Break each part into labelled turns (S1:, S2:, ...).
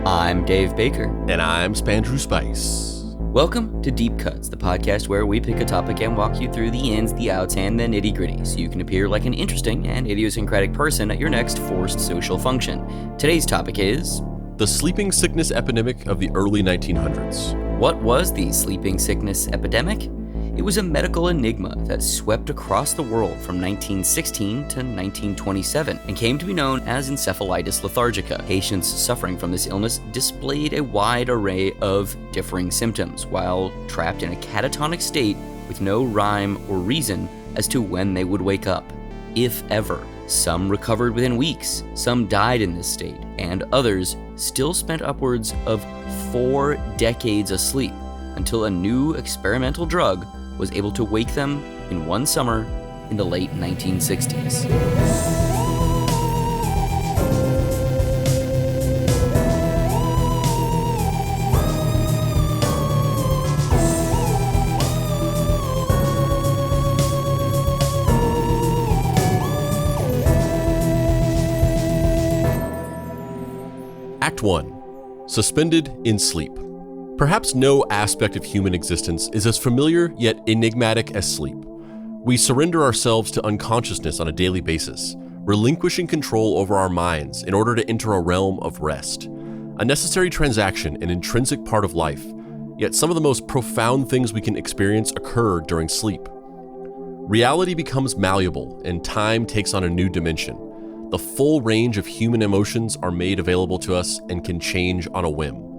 S1: I'm Dave Baker.
S2: And I'm Spandrew Spice.
S1: Welcome to Deep Cuts, the podcast where we pick a topic and walk you through the ins, the outs, and the nitty-gritty so you can appear like an interesting and idiosyncratic person at your next forced social function. Today's topic is...
S2: the sleeping sickness epidemic of the early 1900s.
S1: What was the sleeping sickness epidemic? It was a medical enigma that swept across the world from 1916 to 1927 and came to be known as encephalitis lethargica. Patients suffering from this illness displayed a wide array of differing symptoms while trapped in a catatonic state with no rhyme or reason as to when they would wake up, if ever. Some recovered within weeks, some died in this state, and others still spent upwards of 4 decades asleep until a new experimental drug was able to wake them in one summer in the late 1960s.
S2: Act 1. Suspended in sleep. Perhaps no aspect of human existence is as familiar yet enigmatic as sleep. We surrender ourselves to unconsciousness on a daily basis, relinquishing control over our minds in order to enter a realm of rest. A necessary transaction, an intrinsic part of life, yet some of the most profound things we can experience occur during sleep. Reality becomes malleable and time takes on a new dimension. The full range of human emotions are made available to us and can change on a whim.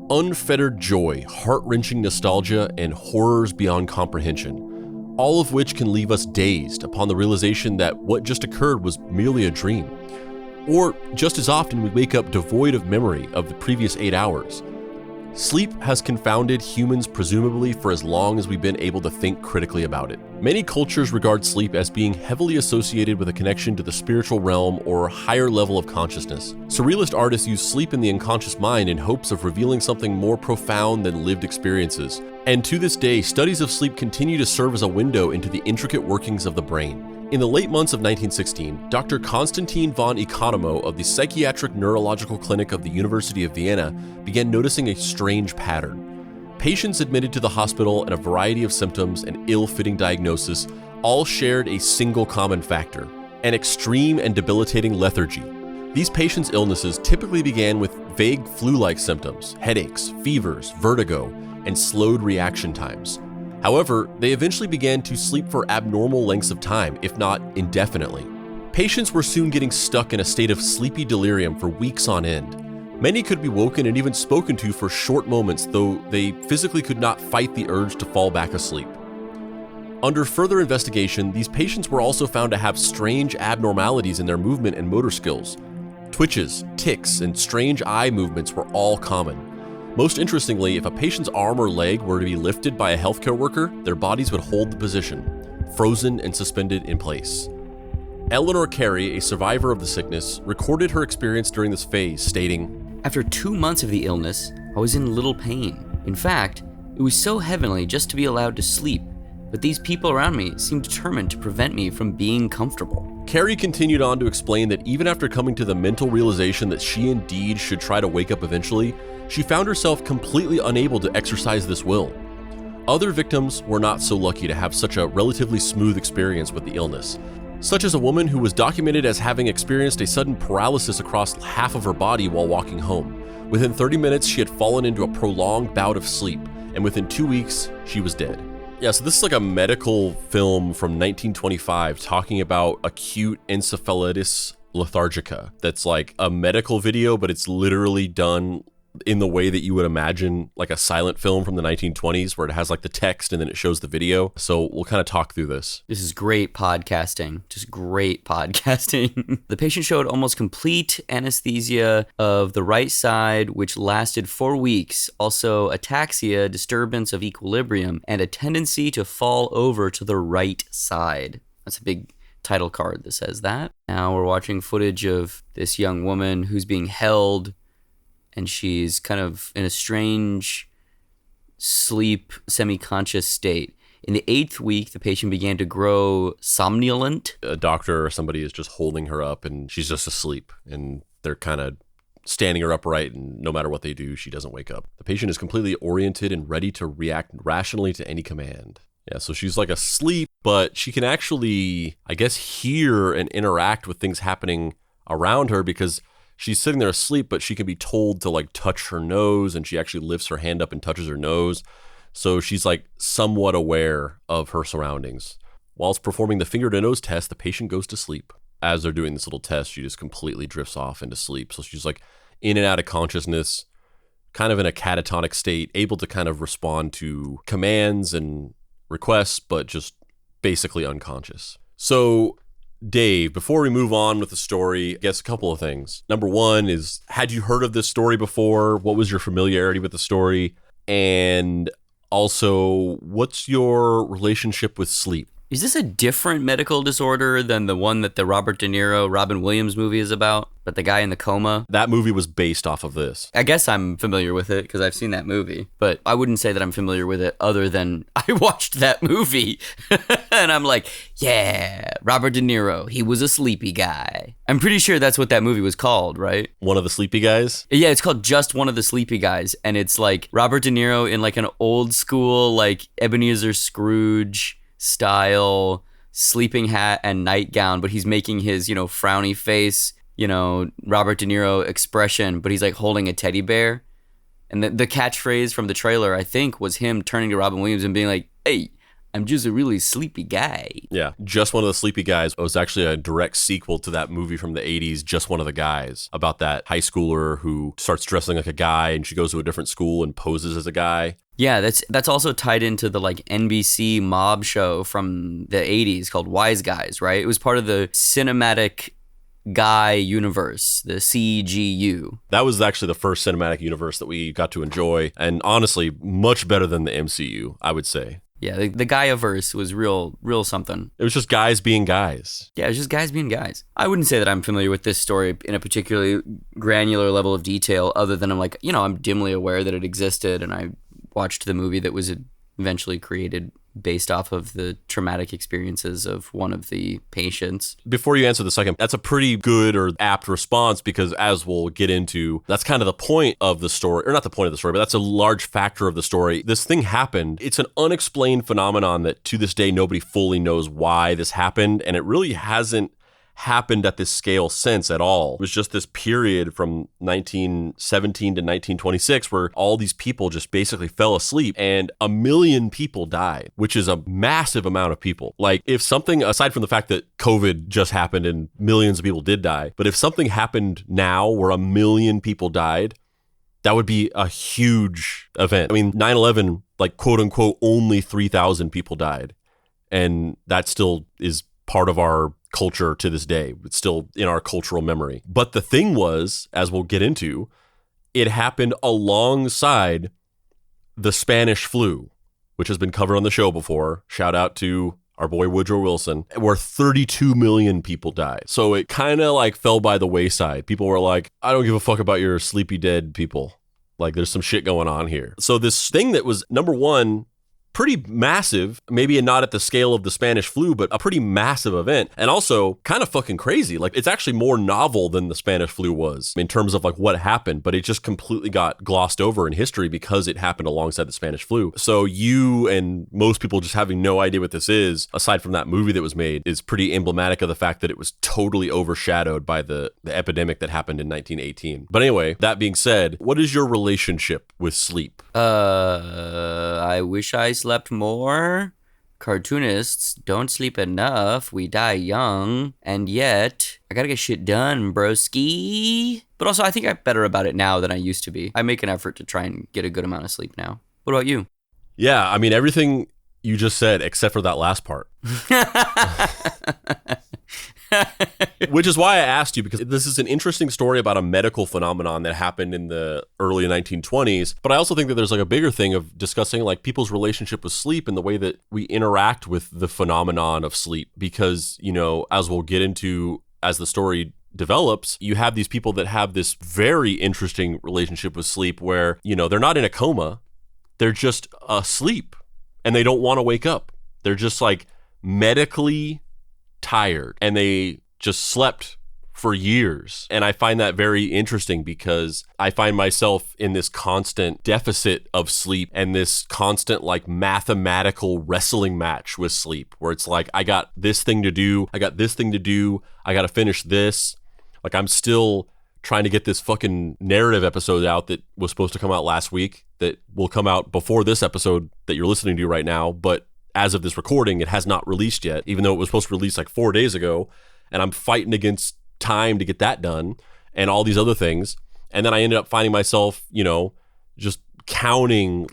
S2: Unfettered joy, heart-wrenching nostalgia, and horrors beyond comprehension, all of which can leave us dazed upon the realization that what just occurred was merely a dream. Or, just as often, we wake up devoid of memory of the previous 8 hours. Sleep has confounded humans presumably for as long as we've been able to think critically about it. Many cultures regard sleep as being heavily associated with a connection to the spiritual realm or higher level of consciousness. Surrealist artists use sleep in the unconscious mind in hopes of revealing something more profound than lived experiences. And to this day, studies of sleep continue to serve as a window into the intricate workings of the brain. In the late months of 1916, Dr. Konstantin von Economo of the Psychiatric Neurological Clinic of the University of Vienna began noticing a strange pattern. Patients admitted to the hospital and a variety of symptoms and ill-fitting diagnosis all shared a single common factor: an extreme and debilitating lethargy. These patients' illnesses typically began with vague flu-like symptoms, headaches, fevers, vertigo, and slowed reaction times. However, they eventually began to sleep for abnormal lengths of time, if not indefinitely. Patients were soon getting stuck in a state of sleepy delirium for weeks on end. Many could be woken and even spoken to for short moments, though they physically could not fight the urge to fall back asleep. Under further investigation, these patients were also found to have strange abnormalities in their movement and motor skills. Twitches, tics, and strange eye movements were all common. Most interestingly, if a patient's arm or leg were to be lifted by a healthcare worker, their bodies would hold the position, frozen and suspended in place. Eleanor Carey, a survivor of the sickness, recorded her experience during this phase, stating,
S1: After 2 months of the illness, I was in little pain. In fact, it was so heavenly just to be allowed to sleep, but these people around me seemed determined to prevent me from being comfortable.
S2: Carey continued on to explain that even after coming to the mental realization that she indeed should try to wake up eventually, she found herself completely unable to exercise this will. Other victims were not so lucky to have such a relatively smooth experience with the illness, such as a woman who was documented as having experienced a sudden paralysis across half of her body while walking home. Within 30 minutes, she had fallen into a prolonged bout of sleep, and within 2 weeks, she was dead. Yeah, so this is like a medical film from 1925 talking about acute encephalitis lethargica. That's like a medical video, but it's literally done in the way that you would imagine like a silent film from the 1920s where it has like the text and then it shows the video. So we'll kind of talk through this.
S1: This is great podcasting, just great podcasting. The patient showed almost complete anesthesia of the right side, which lasted 4 weeks. Also ataxia, disturbance of equilibrium, and a tendency to fall over to the right side. That's a big title card that says that. Now we're watching footage of this young woman who's being held, and she's kind of in a strange sleep, semi-conscious state. In the 8th week, the patient began to grow somnolent.
S2: A doctor or somebody is just holding her up and she's just asleep, and they're kind of standing her upright, and no matter what they do, she doesn't wake up. The patient is completely oriented and ready to react rationally to any command. Yeah, so she's like asleep, but she can actually, I guess, hear and interact with things happening around her because she's sitting there asleep, but she can be told to like touch her nose, and she actually lifts her hand up and touches her nose. So she's like somewhat aware of her surroundings. Whilst performing the finger to nose test, the patient goes to sleep. As they're doing this little test, she just completely drifts off into sleep. So she's like in and out of consciousness, kind of in a catatonic state, able to kind of respond to commands and requests, but just basically unconscious. So Dave, before we move on with the story, I guess a couple of things. Number one is, had you heard of this story before? What was your familiarity with the story? And also, what's your relationship with sleep?
S1: Is this a different medical disorder than the one that the Robert De Niro, Robin Williams movie is about? But the guy in the coma?
S2: That movie was based off of this.
S1: I guess I'm familiar with it because I've seen that movie. But I wouldn't say that I'm familiar with it other than I watched that movie. And I'm like, yeah, Robert De Niro, he was a sleepy guy. I'm pretty sure that's what that movie was called, right?
S2: One of the Sleepy Guys?
S1: Yeah, it's called Just One of the Sleepy Guys. And it's like Robert De Niro in like an old school, like Ebenezer Scrooge style sleeping hat and nightgown, but he's making his, frowny face, Robert De Niro expression, but he's like holding a teddy bear. And the catchphrase from the trailer, I think, was him turning to Robin Williams and being like, hey, I'm just a really sleepy guy.
S2: Yeah, Just One of the Sleepy Guys was actually a direct sequel to that movie from the 80s, Just One of the Guys, about that high schooler who starts dressing like a guy and she goes to a different school and poses as a guy.
S1: Yeah, that's also tied into the like NBC mob show from the 80s called Wise Guys, right? It was part of the cinematic guy universe, the CGU.
S2: That was actually the first cinematic universe that we got to enjoy, and honestly, much better than the MCU, I would say.
S1: Yeah, the Gaiaverse was real something.
S2: It was just guys being guys.
S1: Yeah, it was just guys being guys. I wouldn't say that I'm familiar with this story in a particularly granular level of detail, other than I'm like, I'm dimly aware that it existed, and I watched the movie that was eventually created based off of the traumatic experiences of one of the patients.
S2: Before you answer the second, that's a pretty good or apt response because, as we'll get into, that's kind of the point of the story, or not the point of the story, but that's a large factor of the story. This thing happened. It's an unexplained phenomenon that to this day, nobody fully knows why this happened, and it really hasn't happened at this scale since at all. It was just this period from 1917 to 1926 where all these people just basically fell asleep and 1 million people died, which is a massive amount of people. Like, if something, aside from the fact that COVID just happened and millions of people did die, but if something happened now where 1 million people died, that would be a huge event. I mean, 9/11, like, quote unquote, only 3,000 people died. And that still is part of our culture to this day. It's still in our cultural memory. But the thing was, as we'll get into, it happened alongside the Spanish flu, which has been covered on the show before. Shout out to our boy Woodrow Wilson, where 32 million people died. So it kind of like fell by the wayside. People were like, I don't give a fuck about your sleepy dead people. Like, there's some shit going on here. So this thing that was, number one, pretty massive, maybe not at the scale of the Spanish flu, but a pretty massive event. And also kind of fucking crazy. Like, it's actually more novel than the Spanish flu was in terms of like what happened, but it just completely got glossed over in history because it happened alongside the Spanish flu. So you and most people just having no idea what this is, aside from that movie that was made, is pretty emblematic of the fact that it was totally overshadowed by the epidemic that happened in 1918. But anyway, that being said, what is your relationship with sleep?
S1: I wish I slept more. Cartoonists don't sleep enough. We die young. And yet, I gotta get shit done, broski. But also, I think I'm better about it now than I used to be. I make an effort to try and get a good amount of sleep now. What about you?
S2: Yeah, I mean, everything you just said, except for that last part. Which is why I asked you, because this is an interesting story about a medical phenomenon that happened in the early 1920s. But I also think that there's like a bigger thing of discussing like people's relationship with sleep and the way that we interact with the phenomenon of sleep. Because, as we'll get into as the story develops, you have these people that have this very interesting relationship with sleep where, they're not in a coma. They're just asleep and they don't want to wake up. They're just like medically tired and they just slept for years. And I find that very interesting because I find myself in this constant deficit of sleep and this constant like mathematical wrestling match with sleep where it's like, I got this thing to do. I got this thing to do. I got to finish this. Like I'm still trying to get this fucking narrative episode out that was supposed to come out last week that will come out before this episode that you're listening to right now. But as of this recording, it has not released yet, even though it was supposed to release like 4 days ago. And I'm fighting against time to get that done and all these other things. And then I ended up finding myself, just counting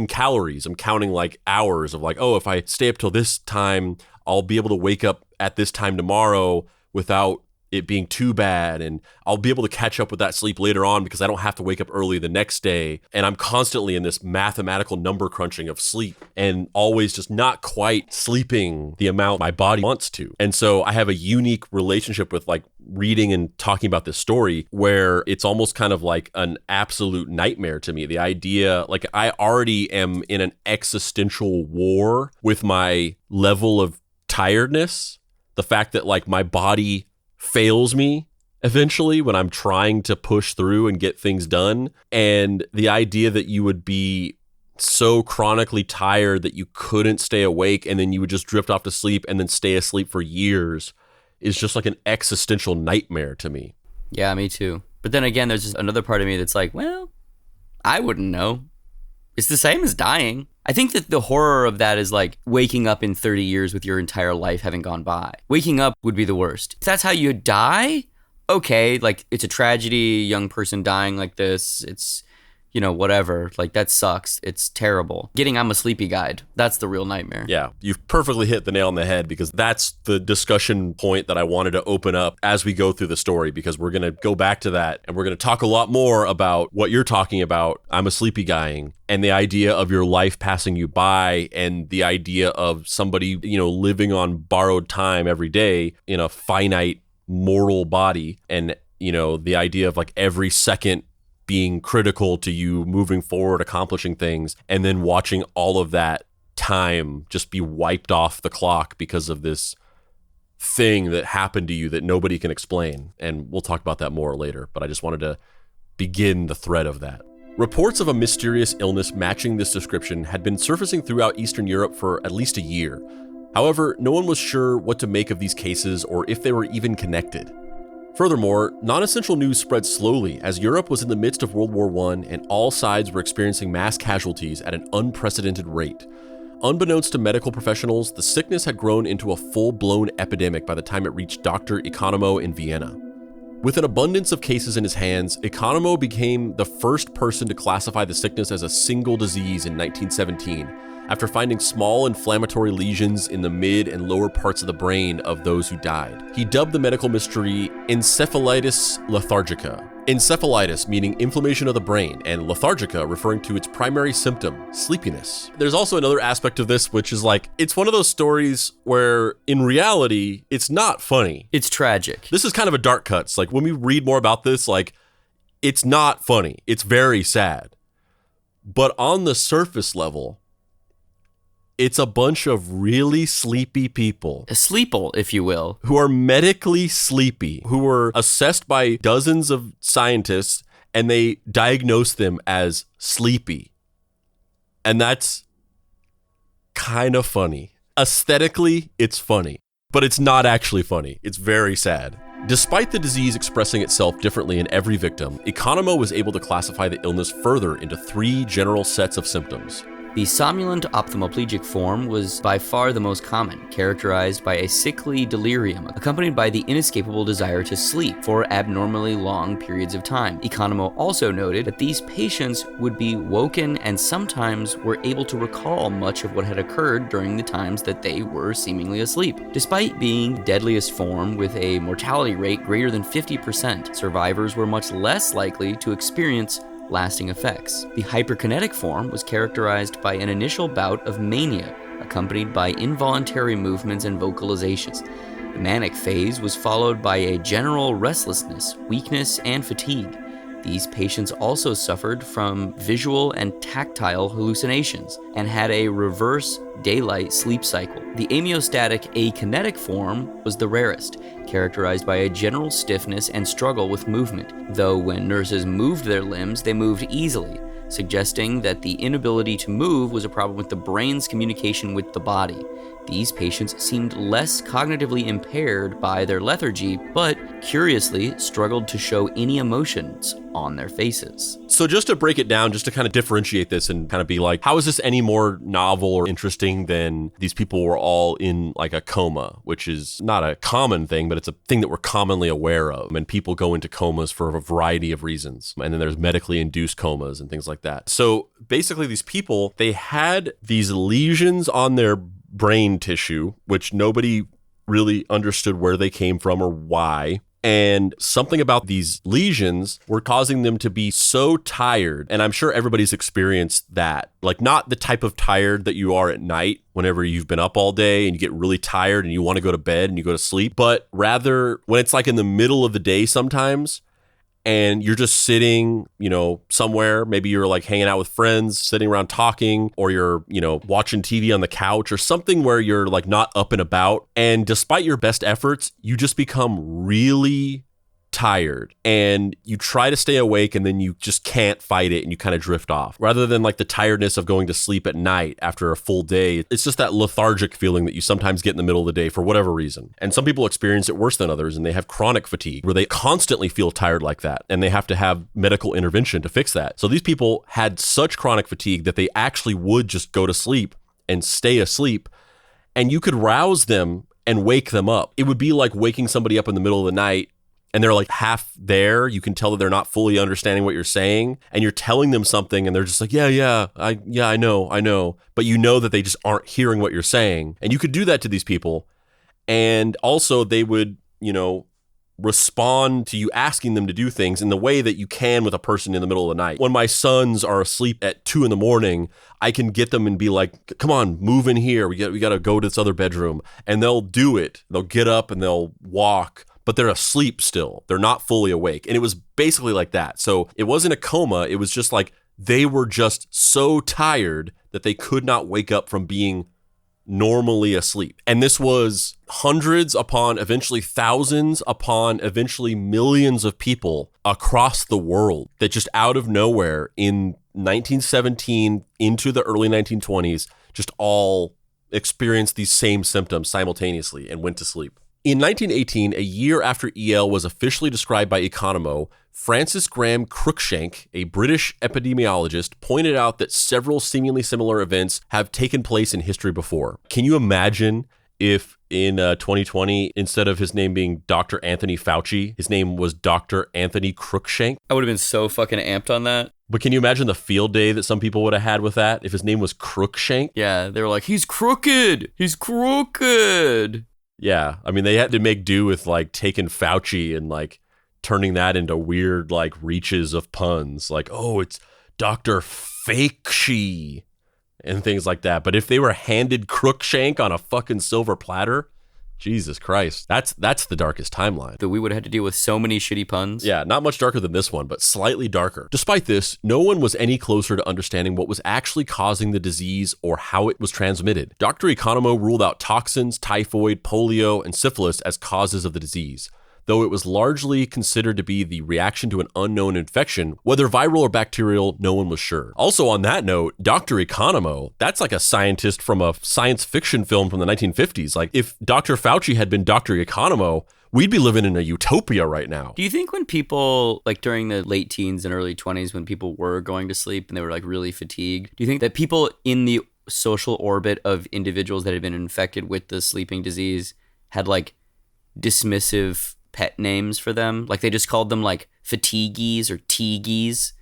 S2: calories. I'm counting like hours of like, oh, if I stay up till this time, I'll be able to wake up at this time tomorrow without it being too bad, and I'll be able to catch up with that sleep later on because I don't have to wake up early the next day. And I'm constantly in this mathematical number crunching of sleep and always just not quite sleeping the amount my body wants to. And so I have a unique relationship with like reading and talking about this story where it's almost kind of like an absolute nightmare to me. The idea, like I already am in an existential war with my level of tiredness. The fact that like my body fails me eventually when I'm trying to push through and get things done. And the idea that you would be so chronically tired that you couldn't stay awake and then you would just drift off to sleep and then stay asleep for years is just like an existential nightmare to me.
S1: Yeah, me too. But then again, there's just another part of me that's like, well, I wouldn't know. It's the same as dying. I think that the horror of that is like waking up in 30 years with your entire life having gone by. Waking up would be the worst. If that's how you die, okay, like it's a tragedy, a young person dying like this, it's, whatever, like that sucks. It's terrible. Getting I'm a Sleepy guide, that's the real nightmare.
S2: Yeah, you've perfectly hit the nail on the head because that's the discussion point that I wanted to open up as we go through the story, because we're going to go back to that and we're going to talk a lot more about what you're talking about, I'm a Sleepy guying, and the idea of your life passing you by and the idea of somebody, living on borrowed time every day in a finite mortal body, and, the idea of like every second being critical to you moving forward, accomplishing things, and then watching all of that time just be wiped off the clock because of this thing that happened to you that nobody can explain. And we'll talk about that more later, but I just wanted to begin the thread of that. Reports of a mysterious illness matching this description had been surfacing throughout Eastern Europe for at least a year. However, no one was sure what to make of these cases or if they were even connected. Furthermore, non-essential news spread slowly as Europe was in the midst of World War I and all sides were experiencing mass casualties at an unprecedented rate. Unbeknownst to medical professionals, the sickness had grown into a full-blown epidemic by the time it reached Dr. Economo in Vienna. With an abundance of cases in his hands, Economo became the first person to classify the sickness as a single disease in 1917, after finding small inflammatory lesions in the mid and lower parts of the brain of those who died. He dubbed the medical mystery encephalitis lethargica. Encephalitis meaning inflammation of the brain, and lethargica referring to its primary symptom, sleepiness. There's also another aspect of this, which is like, it's one of those stories where in reality, it's not funny.
S1: It's tragic.
S2: This is kind of a dark cuts. Like when we read more about this, like it's not funny. It's very sad. But on the surface level, it's a bunch of really sleepy people.
S1: A sleeple, if you will.
S2: Who are medically sleepy, who were assessed by dozens of scientists, and they diagnosed them as sleepy. And that's kind of funny. Aesthetically, it's funny. But it's not actually funny. It's very sad. Despite the disease expressing itself differently in every victim, Economo was able to classify the illness further into 3 general sets of symptoms.
S1: The somnolent ophthalmoplegic form was by far the most common, characterized by a sickly delirium accompanied by the inescapable desire to sleep for abnormally long periods of time. Economo also noted that these patients would be woken and sometimes were able to recall much of what had occurred during the times that they were seemingly asleep. Despite being deadliest form with a mortality rate greater than 50%, survivors were much less likely to experience lasting effects. The hyperkinetic form was characterized by an initial bout of mania, accompanied by involuntary movements and vocalizations. The manic phase was followed by a general restlessness, weakness, and fatigue. These patients also suffered from visual and tactile hallucinations and had a reverse daylight sleep cycle. The amniostatic akinetic form was the rarest, characterized by a general stiffness and struggle with movement, though when nurses moved their limbs, they moved easily, suggesting that the inability to move was a problem with the brain's communication with the body. These patients seemed less cognitively impaired by their lethargy, but curiously struggled to show any emotions on their faces.
S2: So just to break it down, just to kind of differentiate this and kind of be like, how is this any more novel or interesting than these people were all in like a coma, which is not a common thing, but it's a thing that we're commonly aware of. And people go into comas for a variety of reasons. And then there's medically induced comas and things like that. So basically these people, they had these lesions on their brain tissue, which nobody really understood where they came from or why. And something about these lesions were causing them to be so tired. And I'm sure everybody's experienced that. Like not the type of tired that you are at night whenever you've been up all day and you get really tired and you want to go to bed and you go to sleep, but rather when it's like in the middle of the day sometimes, and you're just sitting, somewhere, maybe you're like hanging out with friends, sitting around talking, or you're, watching TV on the couch or something where you're like not up and about. And despite your best efforts, you just become really tired and you try to stay awake and then you just can't fight it and you kind of drift off. Rather than like the tiredness of going to sleep at night after a full day, it's just that lethargic feeling that you sometimes get in the middle of the day for whatever reason. And some people experience it worse than others and they have chronic fatigue where they constantly feel tired like that and they have to have medical intervention to fix that. So these people had such chronic fatigue that they actually would just go to sleep and stay asleep and you could rouse them and wake them up. It would be like waking somebody up in the middle of the night and they're like half there. You can tell that they're not fully understanding what you're saying. And you're telling them something and they're just like, I know. But you know that they just aren't hearing what you're saying. And you could do that to these people. And also they would, respond to you asking them to do things in the way that you can with a person in the middle of the night. When my sons are asleep at 2 a.m, I can get them and be like, come on, move in here. We got to go to this other bedroom. And they'll do it. They'll get up and they'll walk. But they're asleep still. They're not fully awake. And it was basically like that. So it wasn't a coma. It was just like they were just so tired that they could not wake up from being normally asleep. And this was hundreds upon eventually thousands upon eventually millions of people across the world that just out of nowhere in 1917 into the early 1920s just all experienced these same symptoms simultaneously and went to sleep. In 1918, a year after EL was officially described by Economo, Francis Graham Cruikshank, a British epidemiologist, pointed out that several seemingly similar events have taken place in history before. Can you imagine if in 2020, instead of his name being Dr. Anthony Fauci, his name was Dr. Anthony Cruikshank?
S1: I would have been so fucking amped on that.
S2: But can you imagine the field day that some people would have had with that if his name was Cruikshank?
S1: Yeah, they were like, he's crooked. He's crooked.
S2: Yeah, I mean, they had to make do with like taking Fauci and like turning that into weird like reaches of puns. Like, oh, it's Dr. Fakeshe and things like that. But if they were handed Cruikshank on a fucking silver platter, Jesus Christ, that's the darkest timeline.
S1: That we would have had to deal with so many shitty puns.
S2: Yeah, not much darker than this one, but slightly darker. Despite this, no one was any closer to understanding what was actually causing the disease or how it was transmitted. Dr. Economo ruled out toxins, typhoid, polio, and syphilis as causes of the disease, though it was largely considered to be the reaction to an unknown infection. Whether viral or bacterial, no one was sure. Also on that note, Dr. Economo, that's like a scientist from a science fiction film from the 1950s. Like if Dr. Fauci had been Dr. Economo, we'd be living in a utopia right now.
S1: Do you think when people, like during the late teens and early 20s, when people were going to sleep and they were like really fatigued, do you think that people in the social orbit of individuals that had been infected with the sleeping disease had like dismissive pet names for them? Like they just called them like fatigues or teagies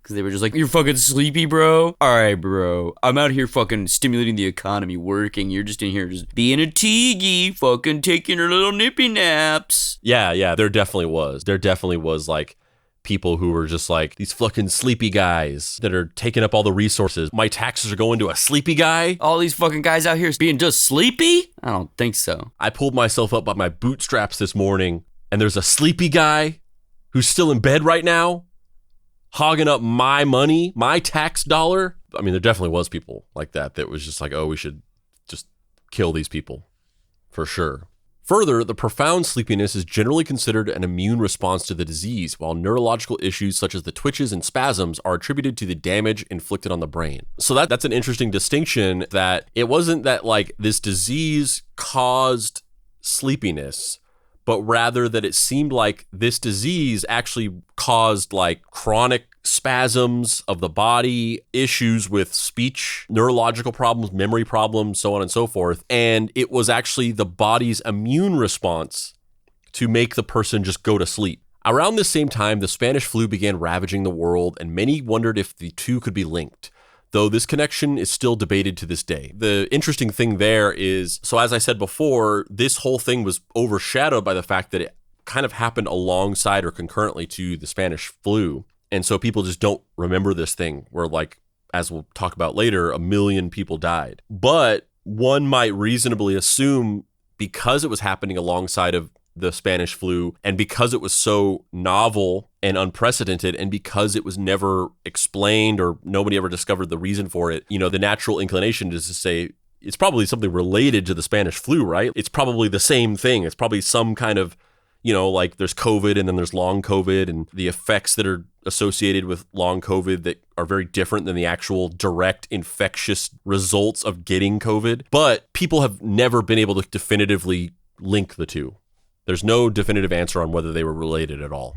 S1: because they were just like, you're fucking sleepy, bro. All right, bro. I'm out here fucking stimulating the economy, working. You're just in here just being a teagy, fucking taking your little nippy naps.
S2: Yeah, there definitely was. There definitely was like people who were just like these fucking sleepy guys that are taking up all the resources. My taxes are going to a sleepy guy.
S1: All these fucking guys out here being just sleepy? I don't think so.
S2: I pulled myself up by my bootstraps this morning and there's a sleepy guy who's still in bed right now. hogging up my money, my tax dollar. I mean, there definitely was people like that was just like, oh, we should just kill these people for sure. Further, the profound sleepiness is generally considered an immune response to the disease, while neurological issues such as the twitches and spasms are attributed to the damage inflicted on the brain. So that's an interesting distinction, that it wasn't that like this disease caused sleepiness, but rather that it seemed like this disease actually caused like chronic spasms of the body, issues with speech, neurological problems, memory problems, so on and so forth. And it was actually the body's immune response to make the person just go to sleep. Around this same time, the Spanish flu began ravaging the world, and many wondered if the two could be linked, though this connection is still debated to this day. The interesting thing there is, so as I said before, this whole thing was overshadowed by the fact that it kind of happened alongside or concurrently to the Spanish flu. And so people just don't remember this thing where, like, as we'll talk about later, 1 million people died. But one might reasonably assume, because it was happening alongside of the Spanish flu, and because it was so novel and unprecedented, and because it was never explained or nobody ever discovered the reason for it, the natural inclination is to say it's probably something related to the Spanish flu, right? It's probably the same thing. It's probably some kind of, like there's COVID and then there's long COVID, and the effects that are associated with long COVID that are very different than the actual direct infectious results of getting COVID. But people have never been able to definitively link the two. There's no definitive answer on whether they were related at all.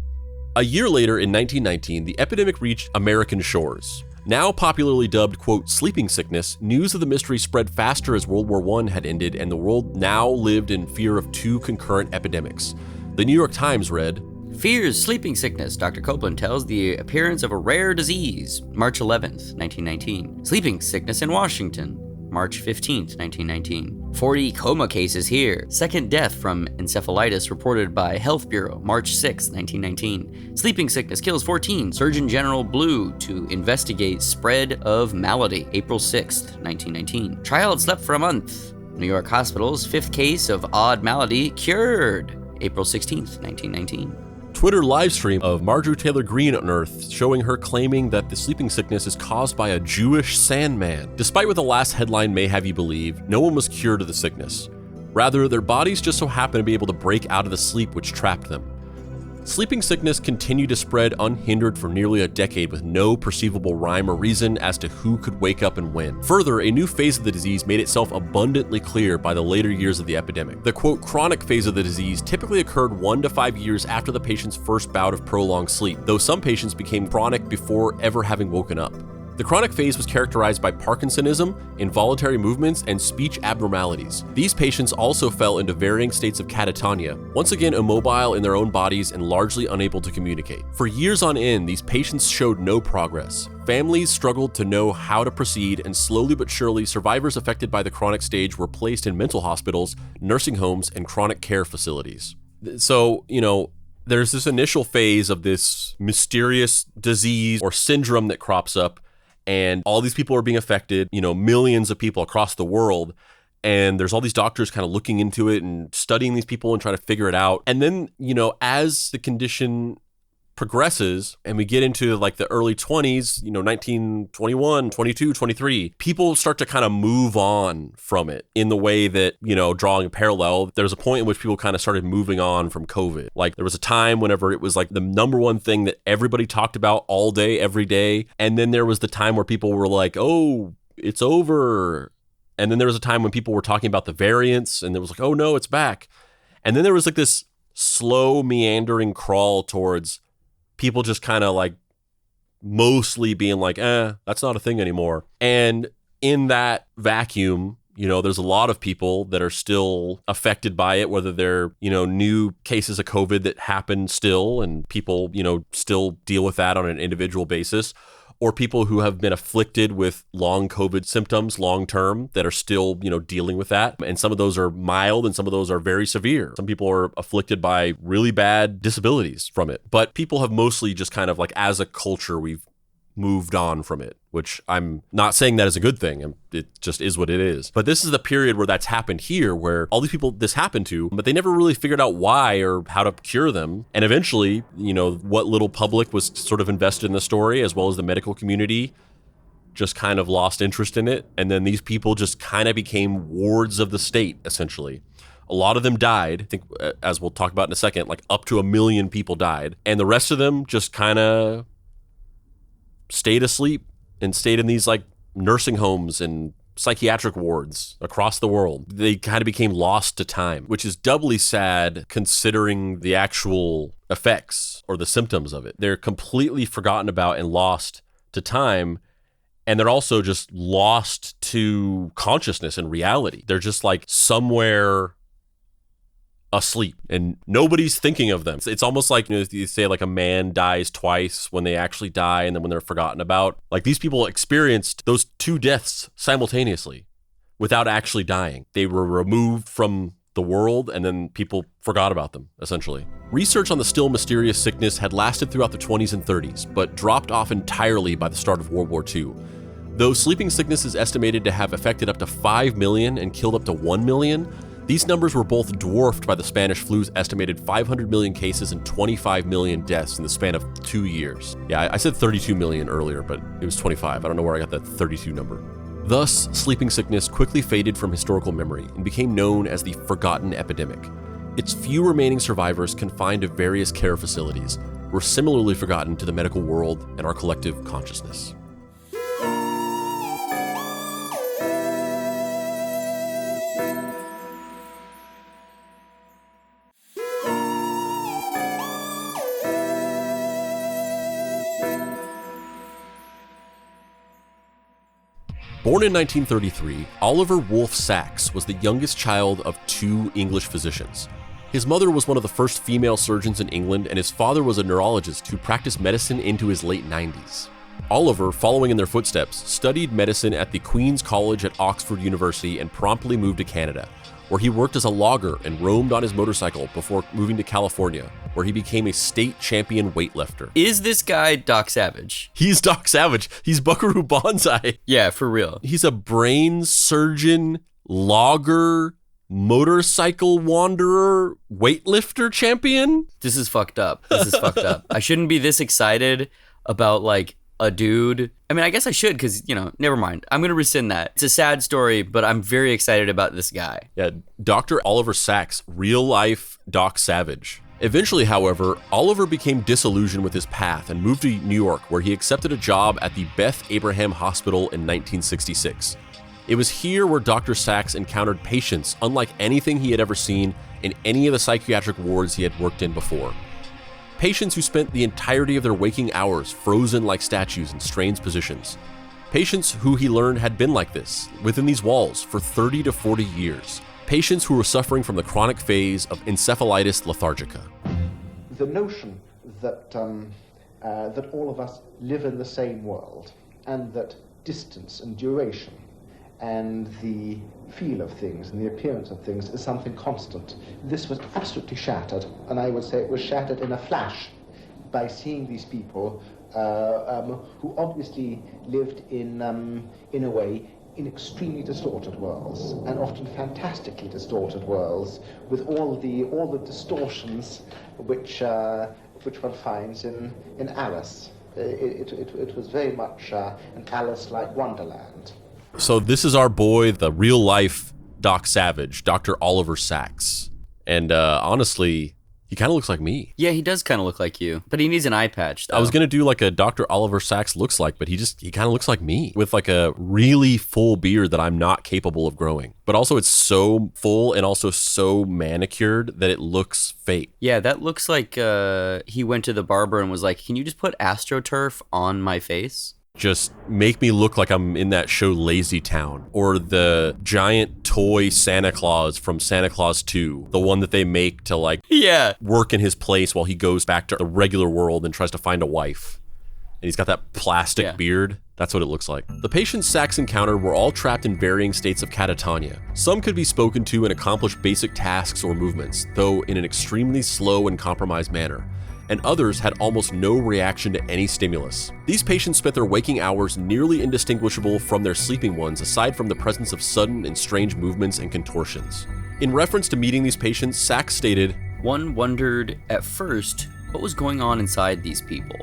S2: A year later, in 1919, the epidemic reached American shores. Now popularly dubbed, quote, sleeping sickness, news of the mystery spread faster as World War I had ended, and the world now lived in fear of two concurrent epidemics. The New York Times read,
S1: "Fears sleeping sickness. Dr. Copeland tells the appearance of a rare disease. March 11th, 1919. Sleeping sickness in Washington. March 15th, 1919. 40 coma cases here. Second death from encephalitis reported by Health Bureau. March 6th, 1919. Sleeping sickness kills 14. Surgeon General Blue to investigate spread of malady. April 6th, 1919. Child slept for a month. New York hospitals. 5th case of odd malady cured. April 16th, 1919.
S2: Twitter livestream of Marjorie Taylor Greene unearthed, showing her claiming that the sleeping sickness is caused by a Jewish Sandman. Despite what the last headline may have you believe, no one was cured of the sickness. Rather, their bodies just so happened to be able to break out of the sleep which trapped them. Sleeping sickness continued to spread unhindered for nearly a decade with no perceivable rhyme or reason as to who could wake up and when. Further, a new phase of the disease made itself abundantly clear by the later years of the epidemic. The quote, chronic phase of the disease typically occurred 1 to 5 years after the patient's first bout of prolonged sleep, though some patients became chronic before ever having woken up. The chronic phase was characterized by Parkinsonism, involuntary movements, and speech abnormalities. These patients also fell into varying states of catatonia, once again immobile in their own bodies and largely unable to communicate. For years on end, these patients showed no progress. Families struggled to know how to proceed, and slowly but surely, survivors affected by the chronic stage were placed in mental hospitals, nursing homes, and chronic care facilities. So, there's this initial phase of this mysterious disease or syndrome that crops up, and all these people are being affected, millions of people across the world. And there's all these doctors kind of looking into it and studying these people and trying to figure it out. And then, as the condition progresses and we get into like the early 20s, 1921, 22, 23, people start to kind of move on from it in the way that, drawing a parallel, there's a point in which people kind of started moving on from COVID. Like there was a time whenever it was like the number one thing that everybody talked about all day, every day. And then there was the time where people were like, oh, it's over. And then there was a time when people were talking about the variants and it was like, oh no, it's back. And then there was like this slow meandering crawl towards people just kind of like mostly being like, that's not a thing anymore. And in that vacuum, there's a lot of people that are still affected by it, whether they're, new cases of COVID that happen still and people, still deal with that on an individual basis, or people who have been afflicted with long COVID symptoms long term that are still, dealing with that. And some of those are mild and some of those are very severe. Some people are afflicted by really bad disabilities from it. But people have mostly just kind of like, as a culture, we've moved on from it, which I'm not saying that is a good thing. It just is what it is. But this is the period where that's happened here, where all these people this happened to, but they never really figured out why or how to cure them. And eventually, what little public was sort of invested in the story, as well as the medical community, just kind of lost interest in it. And then these people just kind of became wards of the state, essentially. A lot of them died. I think, as we'll talk about in a second, like up to 1 million people died. And the rest of them just kind of stayed asleep and stayed in these like nursing homes and psychiatric wards across the world. They kind of became lost to time, which is doubly sad considering the actual effects or the symptoms of it. They're completely forgotten about and lost to time. And they're also just lost to consciousness and reality. They're just like somewhere asleep and nobody's thinking of them. It's almost like, you say like a man dies twice, when they actually die and then when they're forgotten about. Like these people experienced those two deaths simultaneously without actually dying. They were removed from the world and then people forgot about them, essentially. Research on the still mysterious sickness had lasted throughout the 20s and 30s, but dropped off entirely by the start of World War II. Though sleeping sickness is estimated to have affected up to 5 million and killed up to 1 million, these numbers were both dwarfed by the Spanish flu's estimated 500 million cases and 25 million deaths in the span of 2 years. Yeah, I said 32 million earlier, but it was 25. I don't know where I got that 32 number. Thus, sleeping sickness quickly faded from historical memory and became known as the forgotten epidemic. Its few remaining survivors, confined to various care facilities, were similarly forgotten to the medical world and our collective consciousness. Born in 1933, Oliver Wolfe Sacks was the youngest child of 2 English physicians. His mother was one of the first female surgeons in England, and his father was a neurologist who practiced medicine into his late 90s. Oliver, following in their footsteps, studied medicine at the Queen's College at Oxford University and promptly moved to Canada, where he worked as a logger and roamed on his motorcycle before moving to California, where he became a state champion weightlifter.
S1: Is this guy Doc Savage?
S2: He's Doc Savage. He's Buckaroo Banzai.
S1: Yeah, for real.
S2: He's a brain surgeon, logger, motorcycle wanderer, weightlifter champion.
S1: This is fucked up. I shouldn't be this excited about like a dude. I mean, I guess I should because, never mind. I'm going to rescind that. It's a sad story, but I'm very excited about this guy.
S2: Yeah, Dr. Oliver Sacks, real life Doc Savage. Eventually, however, Oliver became disillusioned with his path and moved to New York, where he accepted a job at the Beth Abraham Hospital in 1966. It was here where Dr. Sacks encountered patients unlike anything he had ever seen in any of the psychiatric wards he had worked in before. Patients who spent the entirety of their waking hours frozen like statues in strange positions. Patients who he learned had been like this, within these walls, for 30 to 40 years. Patients who were suffering from the chronic phase of encephalitis lethargica.
S3: The notion that that all of us live in the same world, and that distance and duration and the feel of things and the appearance of things is something constant. This was absolutely shattered, and I would say it was shattered in a flash by seeing these people who obviously lived in a way in extremely distorted worlds, and often fantastically distorted worlds, with all the distortions which one finds in Alice. It was very much an Alice-like wonderland.
S2: So this is our boy, the real-life Doc Savage, Dr. Oliver Sacks. And honestly, he kind of looks like me.
S1: Yeah, he does kind of look like you, but he needs an eye patch, though.
S2: I was going to do like a Dr. Oliver Sacks looks like, but he kind of looks like me, with like a really full beard that I'm not capable of growing. But also it's so full and also so manicured that it looks fake.
S1: Yeah, that looks like he went to the barber and was like, can you just put AstroTurf on my face?
S2: Just make me look like I'm in that show Lazy Town, or the giant toy Santa Claus from Santa Claus 2, the one that they make to work in his place while he goes back to the regular world and tries to find a wife. And he's got that plastic beard. That's what it looks like. The patients Sacks encountered were all trapped in varying states of catatonia. Some could be spoken to and accomplish basic tasks or movements, though in an extremely slow and compromised manner. and others had almost no reaction to any stimulus. These patients spent their waking hours nearly indistinguishable from their sleeping ones, aside from the presence of sudden and strange movements and contortions. In reference to meeting these patients, Sachs stated,
S1: "One wondered at first what was going on inside these people,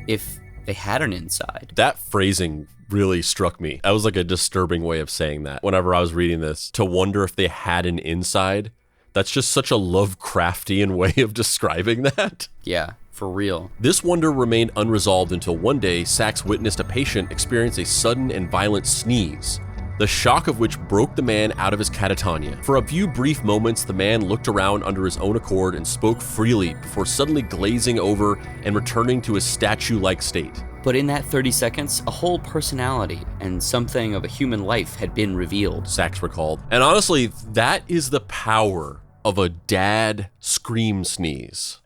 S1: if they had an inside."
S2: That phrasing really struck me. That was like a disturbing way of saying that whenever I was reading this. To wonder if they had an inside. That's just such a Lovecraftian way of describing that.
S1: Yeah, for real.
S2: This wonder remained unresolved until one day Sachs witnessed a patient experience a sudden and violent sneeze, the shock of which broke the man out of his catatonia. For a few brief moments, the man looked around under his own accord and spoke freely before suddenly glazing over and returning to his statue-like state.
S1: But in that 30 seconds, a whole personality and something of a human life had been revealed,
S2: Sachs recalled. And honestly, that is the power of a dad scream sneeze.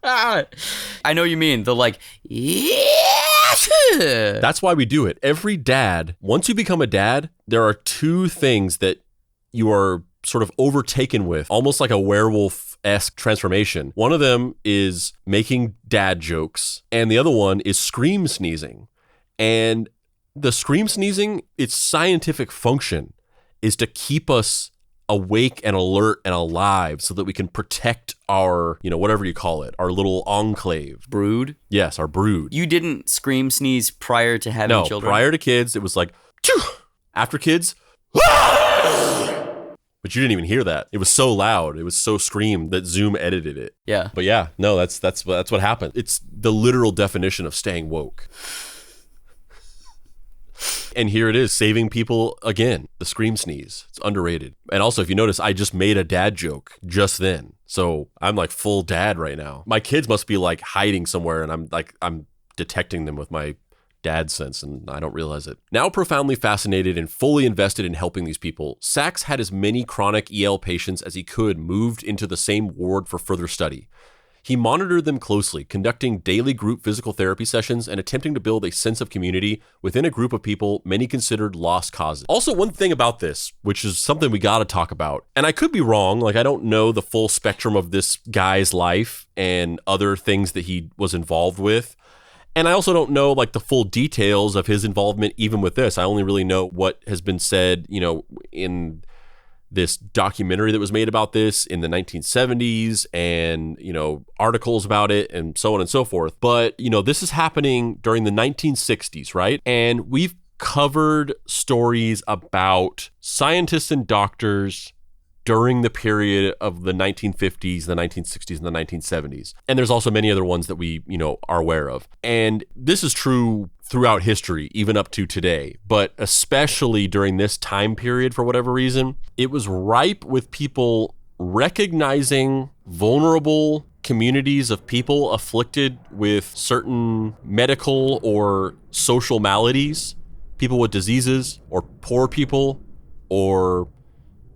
S1: I know you mean the like, yeah.
S2: That's why we do it. Every dad, once you become a dad, there are two things that you are sort of overtaken with, almost like a werewolf-esque transformation. One of them is making dad jokes, and the other one is scream sneezing. And the scream sneezing, its scientific function is to keep us awake and alert and alive so that we can protect our, whatever you call it, our little enclave.
S1: Brood?
S2: Yes, our brood.
S1: You didn't scream sneeze prior to having children?
S2: No, prior to kids, it was like, Choo! After kids, but you didn't even hear that. It was so loud. It was so screamed that Zoom edited it.
S1: Yeah.
S2: But yeah, no, that's what happened. It's the literal definition of staying woke. And here it is, saving people again. The scream sneeze. It's underrated. And also, if you notice, I just made a dad joke just then. So I'm like full dad right now. My kids must be like hiding somewhere, and I'm detecting them with my dad sense, and I don't realize it. Now profoundly fascinated and fully invested in helping these people, Sachs had as many chronic EL patients as he could moved into the same ward for further study. He monitored them closely, conducting daily group physical therapy sessions and attempting to build a sense of community within a group of people many considered lost causes. Also, one thing about this, which is something we got to talk about, and I could be wrong, I don't know the full spectrum of this guy's life and other things that he was involved with. And I also don't know the full details of his involvement even with this. I only really know what has been said, in this documentary that was made about this in the 1970s and, articles about it and so on and so forth. But, this is happening during the 1960s, right? And we've covered stories about scientists and doctors during the period of the 1950s, the 1960s, and the 1970s. And there's also many other ones that we, are aware of. And this is true throughout history, even up to today. But especially during this time period, for whatever reason, it was ripe with people recognizing vulnerable communities of people afflicted with certain medical or social maladies, people with diseases, or poor people, or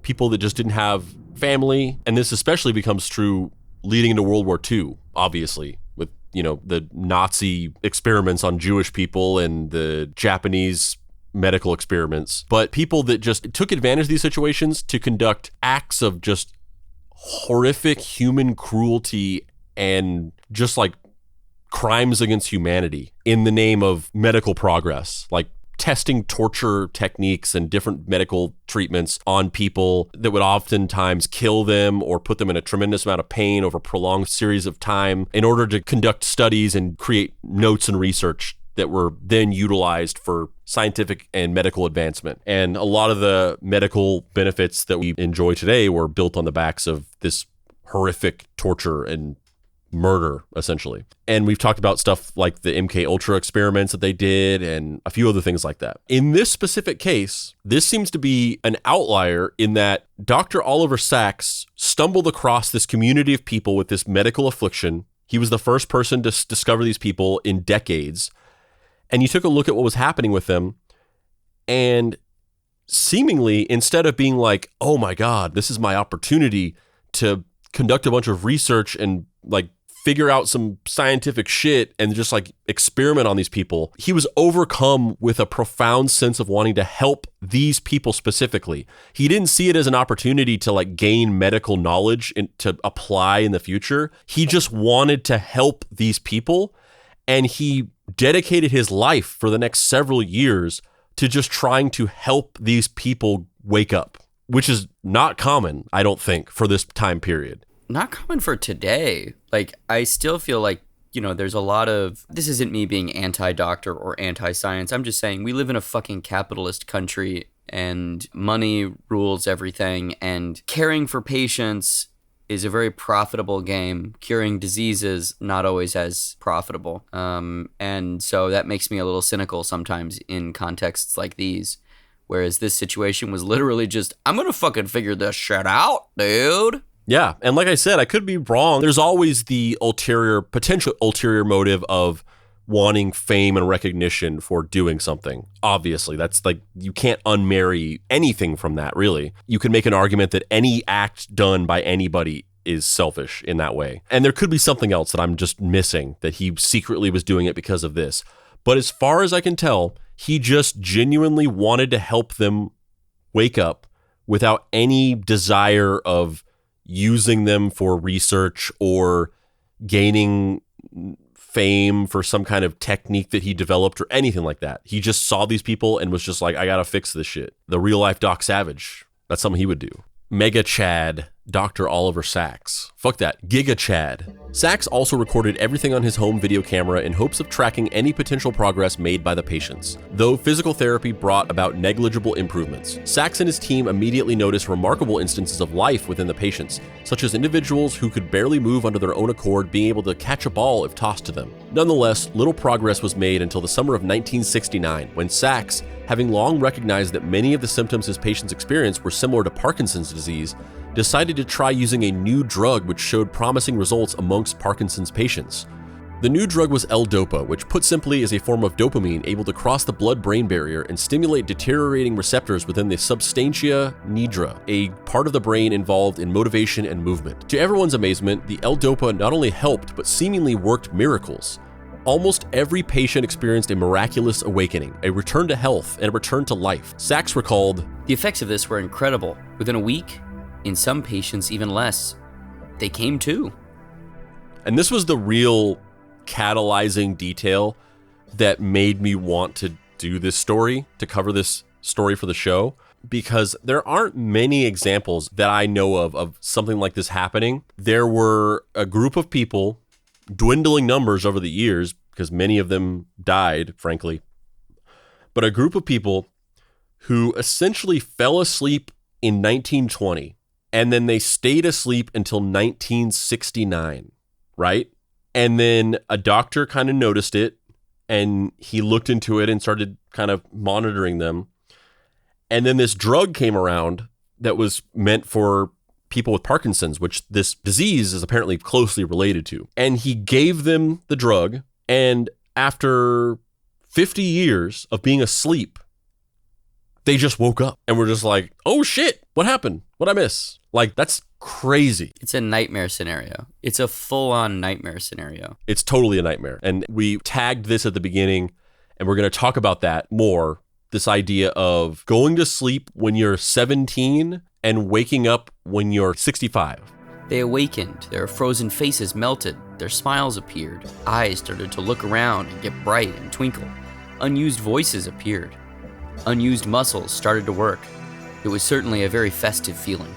S2: people that just didn't have family. And this especially becomes true leading into World War II, obviously, with, the Nazi experiments on Jewish people and the Japanese medical experiments. But people that just took advantage of these situations to conduct acts of just horrific human cruelty and just crimes against humanity in the name of medical progress, testing torture techniques and different medical treatments on people that would oftentimes kill them or put them in a tremendous amount of pain over a prolonged series of time in order to conduct studies and create notes and research that were then utilized for scientific and medical advancement. And a lot of the medical benefits that we enjoy today were built on the backs of this horrific torture and murder, essentially. And we've talked about stuff like the MK Ultra experiments that they did and a few other things like that. In this specific case, this seems to be an outlier in that Dr. Oliver Sacks stumbled across this community of people with this medical affliction. He was the first person to discover these people in decades. And you took a look at what was happening with them, and seemingly, instead of being like, oh my God, this is my opportunity to conduct a bunch of research and figure out some scientific shit and just like experiment on these people. He was overcome with a profound sense of wanting to help these people specifically. He didn't see it as an opportunity to like gain medical knowledge and to apply in the future. He just wanted to help these people, and he dedicated his life for the next several years to just trying to help these people wake up, which is not common, I don't think, for this time period.
S1: Not common for today. Like, I still feel like, you know, there's a lot of, this isn't me being anti-doctor or anti-science. I'm just saying we live in a fucking capitalist country and money rules everything, and caring for patients is a very profitable game. Curing diseases, not always as profitable. And so that makes me a little cynical sometimes in contexts like these. Whereas this situation was literally just, I'm going to fucking figure this shit out, dude.
S2: Yeah, and like I said, I could be wrong. There's always the potential ulterior motive of wanting fame and recognition for doing something. Obviously, that's like, you can't unmarry anything from that, really. You can make an argument that any act done by anybody is selfish in that way. And there could be something else that I'm just missing, that he secretly was doing it because of this. But as far as I can tell, he just genuinely wanted to help them wake up without any desire of using them for research or gaining fame for some kind of technique that he developed or anything like that. He just saw these people and was just like, I gotta fix this shit. The real life Doc Savage. That's something he would do. Mega Chad, Dr. Oliver Sacks. Fuck that, Giga Chad. Sacks also recorded everything on his home video camera in hopes of tracking any potential progress made by the patients. Though physical therapy brought about negligible improvements, Sacks and his team immediately noticed remarkable instances of life within the patients, such as individuals who could barely move under their own accord being able to catch a ball if tossed to them. Nonetheless, little progress was made until the summer of 1969, when Sacks, having long recognized that many of the symptoms his patients experienced were similar to Parkinson's disease, decided to try using a new drug which showed promising results amongst Parkinson's patients. The new drug was L-Dopa, which put simply is a form of dopamine able to cross the blood-brain barrier and stimulate deteriorating receptors within the substantia nigra, a part of the brain involved in motivation and movement. To everyone's amazement, the L-Dopa not only helped, but seemingly worked miracles. Almost every patient experienced a miraculous awakening, a return to health, and a return to life. Sacks recalled,
S1: "The effects of this were incredible. Within a week, in some patients even less, they came to."
S2: And this was the real catalyzing detail that made me want to do this story, to cover this story for the show, because there aren't many examples that I know of something like this happening. There were a group of people, dwindling numbers over the years, because many of them died, frankly, but a group of people who essentially fell asleep in 1920, and then they stayed asleep until 1969, right? And then a doctor kind of noticed it, and he looked into it and started kind of monitoring them. And then this drug came around that was meant for people with Parkinson's, which this disease is apparently closely related to. And he gave them the drug, and after 50 years of being asleep, they just woke up and were just like, oh shit, what happened? What'd I miss? Like, that's crazy.
S1: It's a nightmare scenario. It's a full-on nightmare scenario.
S2: It's totally a nightmare. And we tagged this at the beginning, and we're going to talk about that more. This idea of going to sleep when you're 17 and waking up when you're 65.
S1: They awakened, their frozen faces melted, their smiles appeared, eyes started to look around and get bright and twinkle. Unused voices appeared. Unused muscles started to work. It was certainly a very festive feeling.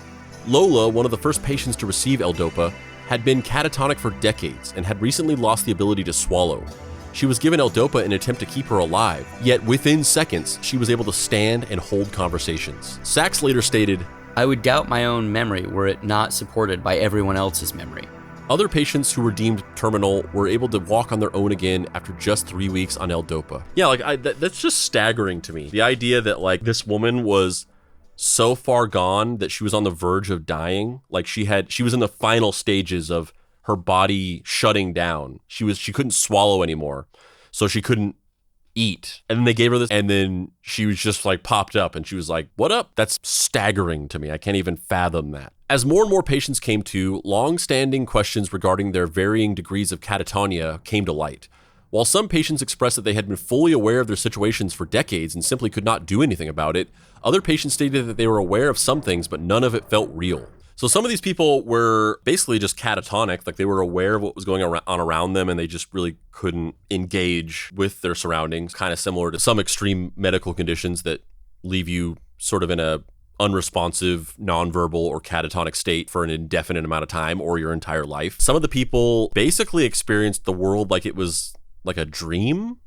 S2: Lola, one of the first patients to receive L-Dopa, had been catatonic for decades and had recently lost the ability to swallow. She was given L-Dopa in an attempt to keep her alive, yet within seconds, she was able to stand and hold conversations. Sacks later stated,
S1: "I would doubt my own memory were it not supported by everyone else's memory."
S2: Other patients who were deemed terminal were able to walk on their own again after just 3 weeks on L-Dopa. Yeah, that's just staggering to me. The idea that like this woman was so far gone that she was on the verge of dying. Like she was in the final stages of her body shutting down. She couldn't swallow anymore. So she couldn't eat. And then they gave her this, and then she was just like popped up and she was like, what up? That's staggering to me. I can't even fathom that. As more and more patients came to, long-standing questions regarding their varying degrees of catatonia came to light. While some patients expressed that they had been fully aware of their situations for decades and simply could not do anything about it, other patients stated that they were aware of some things, but none of it felt real. So some of these people were basically just catatonic, like they were aware of what was going on around them and they just really couldn't engage with their surroundings, kind of similar to some extreme medical conditions that leave you sort of in a unresponsive, nonverbal, or catatonic state for an indefinite amount of time or your entire life. Some of the people basically experienced the world like it was like a dream,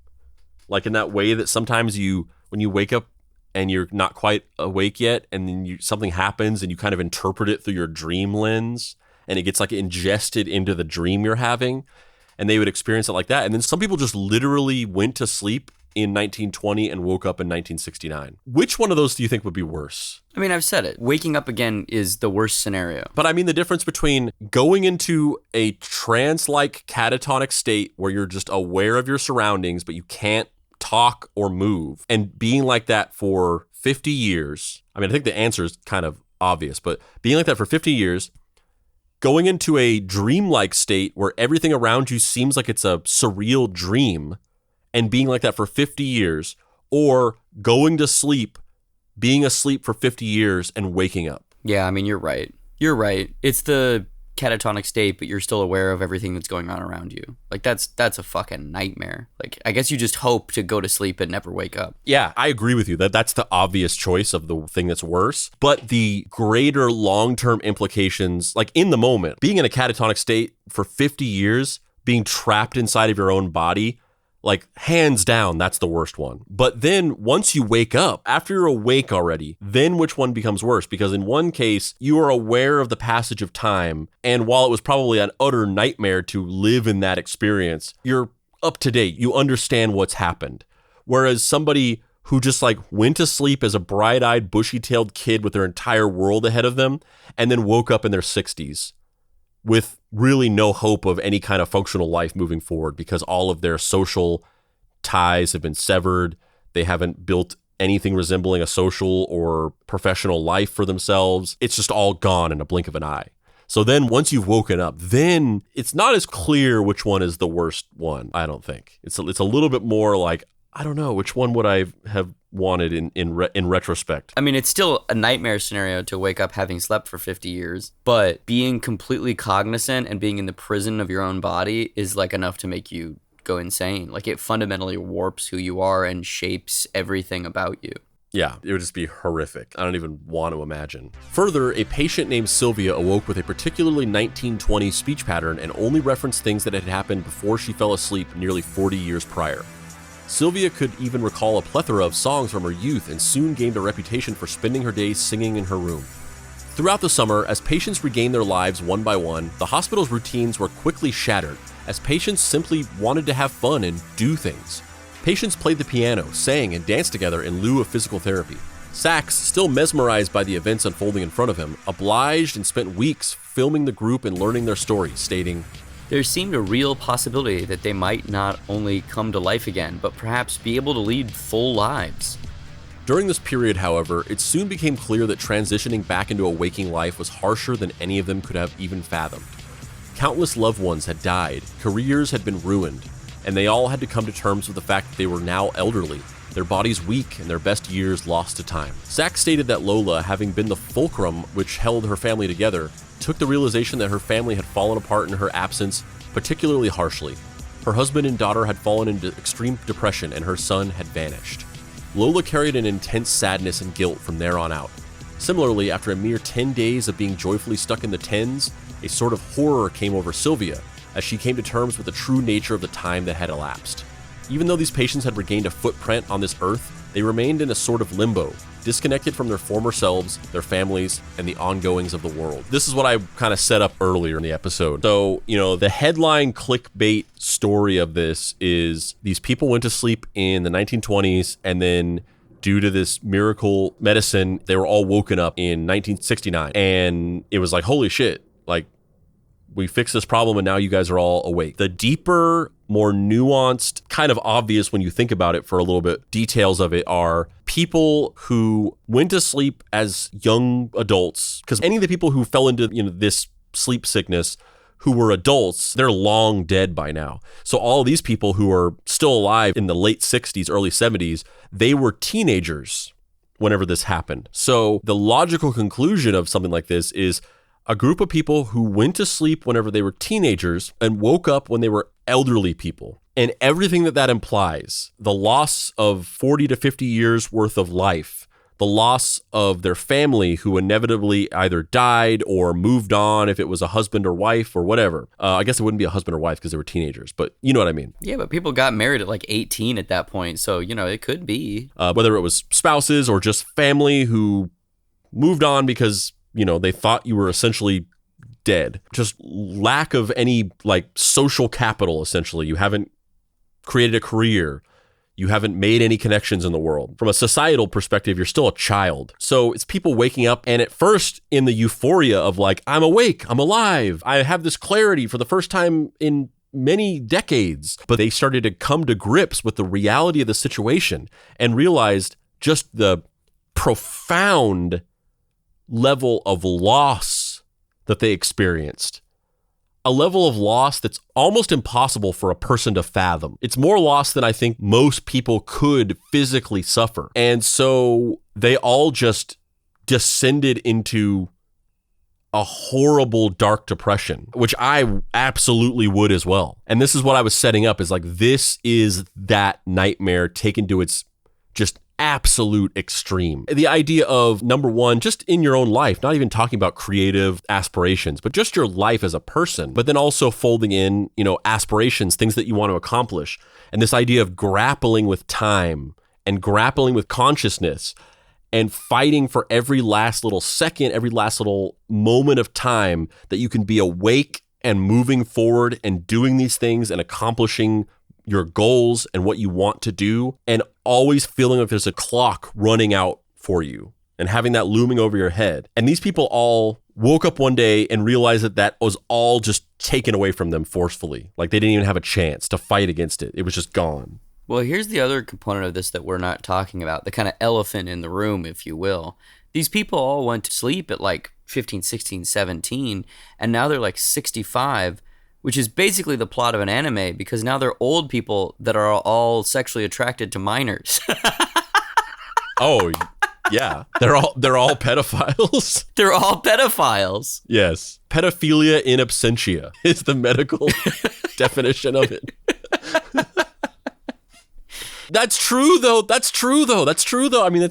S2: like in that way that sometimes when you wake up and you're not quite awake yet, and then something happens and you kind of interpret it through your dream lens, and it gets like ingested into the dream you're having, and they would experience it like that. And then some people just literally went to sleep in 1920 and woke up in 1969. Which one of those do you think would be worse?
S1: I mean, I've said it. Waking up again is the worst scenario.
S2: But I mean the difference between going into a trance-like catatonic state where you're just aware of your surroundings, but you can't talk or move, and being like that for 50 years. I mean, I think the answer is kind of obvious, but being like that for 50 years, going into a dreamlike state where everything around you seems like it's a surreal dream, and being like that for 50 years, or going to sleep, being asleep for 50 years and waking up.
S1: Yeah, I mean, you're right. You're right. It's the catatonic state, but you're still aware of everything that's going on around you. Like, that's a fucking nightmare. Like, I guess you just hope to go to sleep and never wake up.
S2: Yeah, I agree with you. That's the obvious choice of the thing that's worse. But the greater long-term implications, like in the moment, being in a catatonic state for 50 years, being trapped inside of your own body, like, hands down, that's the worst one. But then once you wake up, after you're awake already, then which one becomes worse? Because in one case, you are aware of the passage of time. And while it was probably an utter nightmare to live in that experience, you're up to date. You understand what's happened. Whereas somebody who just like went to sleep as a bright-eyed, bushy-tailed kid with their entire world ahead of them and then woke up in their 60s with really no hope of any kind of functional life moving forward because all of their social ties have been severed. They haven't built anything resembling a social or professional life for themselves. It's just all gone in a blink of an eye. So then once you've woken up, then it's not as clear which one is the worst one, I don't think. It's a little bit more like, I don't know, which one would I have wanted in retrospect? I
S1: mean, it's still a nightmare scenario to wake up having slept for 50 years, but being completely cognizant and being in the prison of your own body is like enough to make you go insane. Like, it fundamentally warps who you are and shapes everything about you.
S2: Yeah, it would just be horrific. I don't even want to imagine. Further, a patient named Sylvia awoke with a particularly 1920 speech pattern and only referenced things that had happened before she fell asleep nearly 40 years prior. Sylvia could even recall a plethora of songs from her youth and soon gained a reputation for spending her days singing in her room. Throughout the summer, as patients regained their lives one by one, the hospital's routines were quickly shattered, as patients simply wanted to have fun and do things. Patients played the piano, sang, and danced together in lieu of physical therapy. Sachs, still mesmerized by the events unfolding in front of him, obliged and spent weeks filming the group and learning their stories, stating,
S1: "There seemed a real possibility that they might not only come to life again, but perhaps be able to lead full lives."
S2: During this period, however, it soon became clear that transitioning back into a waking life was harsher than any of them could have even fathomed. Countless loved ones had died, careers had been ruined, and they all had to come to terms with the fact that they were now elderly, their bodies weak, and their best years lost to time. Sachs stated that Lola, having been the fulcrum which held her family together, took the realization that her family had fallen apart in her absence particularly harshly. Her husband and daughter had fallen into extreme depression, and her son had vanished. Lola carried an intense sadness and guilt from there on out. Similarly, after a mere 10 days of being joyfully stuck in the tens, a sort of horror came over Sylvia as she came to terms with the true nature of the time that had elapsed. Even though these patients had regained a footprint on this earth, they remained in a sort of limbo, disconnected from their former selves, their families, and the ongoings of the world. This is what I kind of set up earlier in the episode. So, the headline clickbait story of this is these people went to sleep in the 1920s, and then due to this miracle medicine, they were all woken up in 1969. And it was like, holy shit, like, we fixed this problem and now you guys are all awake. The deeper more nuanced, kind of obvious when you think about it for a little bit. Details of it are people who went to sleep as young adults, because any of the people who fell into this sleep sickness who were adults, they're long dead by now. So all these people who are still alive in the late 60s, early 70s, they were teenagers whenever this happened. So the logical conclusion of something like this is a group of people who went to sleep whenever they were teenagers and woke up when they were elderly people. And everything that implies, the loss of 40 to 50 years worth of life, the loss of their family who inevitably either died or moved on if it was a husband or wife or whatever. I guess it wouldn't be a husband or wife because they were teenagers, but you know what I mean.
S1: Yeah, but people got married at like 18 at that point, so, it could be.
S2: Whether it was spouses or just family who moved on because, they thought you were essentially dead. Just lack of any social capital, essentially. You haven't created a career. You haven't made any connections in the world. From a societal perspective, you're still a child. So it's people waking up and at first in the euphoria of I'm awake, I'm alive, I have this clarity for the first time in many decades. But they started to come to grips with the reality of the situation and realized just the profound level of loss that they experienced. A level of loss that's almost impossible for a person to fathom. It's more loss than I think most people could physically suffer. And so they all just descended into a horrible dark depression, which I absolutely would as well. And this is what I was setting up is this is that nightmare taken to its just absolute extreme. The idea of, number one, just in your own life, not even talking about creative aspirations, but just your life as a person, but then also folding in, aspirations, things that you want to accomplish. And this idea of grappling with time and grappling with consciousness and fighting for every last little second, every last little moment of time that you can be awake and moving forward and doing these things and accomplishing your goals and what you want to do, and always feeling like there's a clock running out for you and having that looming over your head. And these people all woke up one day and realized that was all just taken away from them forcefully. They didn't even have a chance to fight against it. It was just gone.
S1: Well, here's the other component of this that we're not talking about, the kind of elephant in the room, if you will. These people all went to sleep at 15, 16, 17, and now they're 65, which is basically the plot of an anime, because now they're old people that are all sexually attracted to minors.
S2: Oh, yeah. They're all pedophiles. They're all pedophiles. Yes. Pedophilia in absentia is the medical definition of it. That's true though. I mean,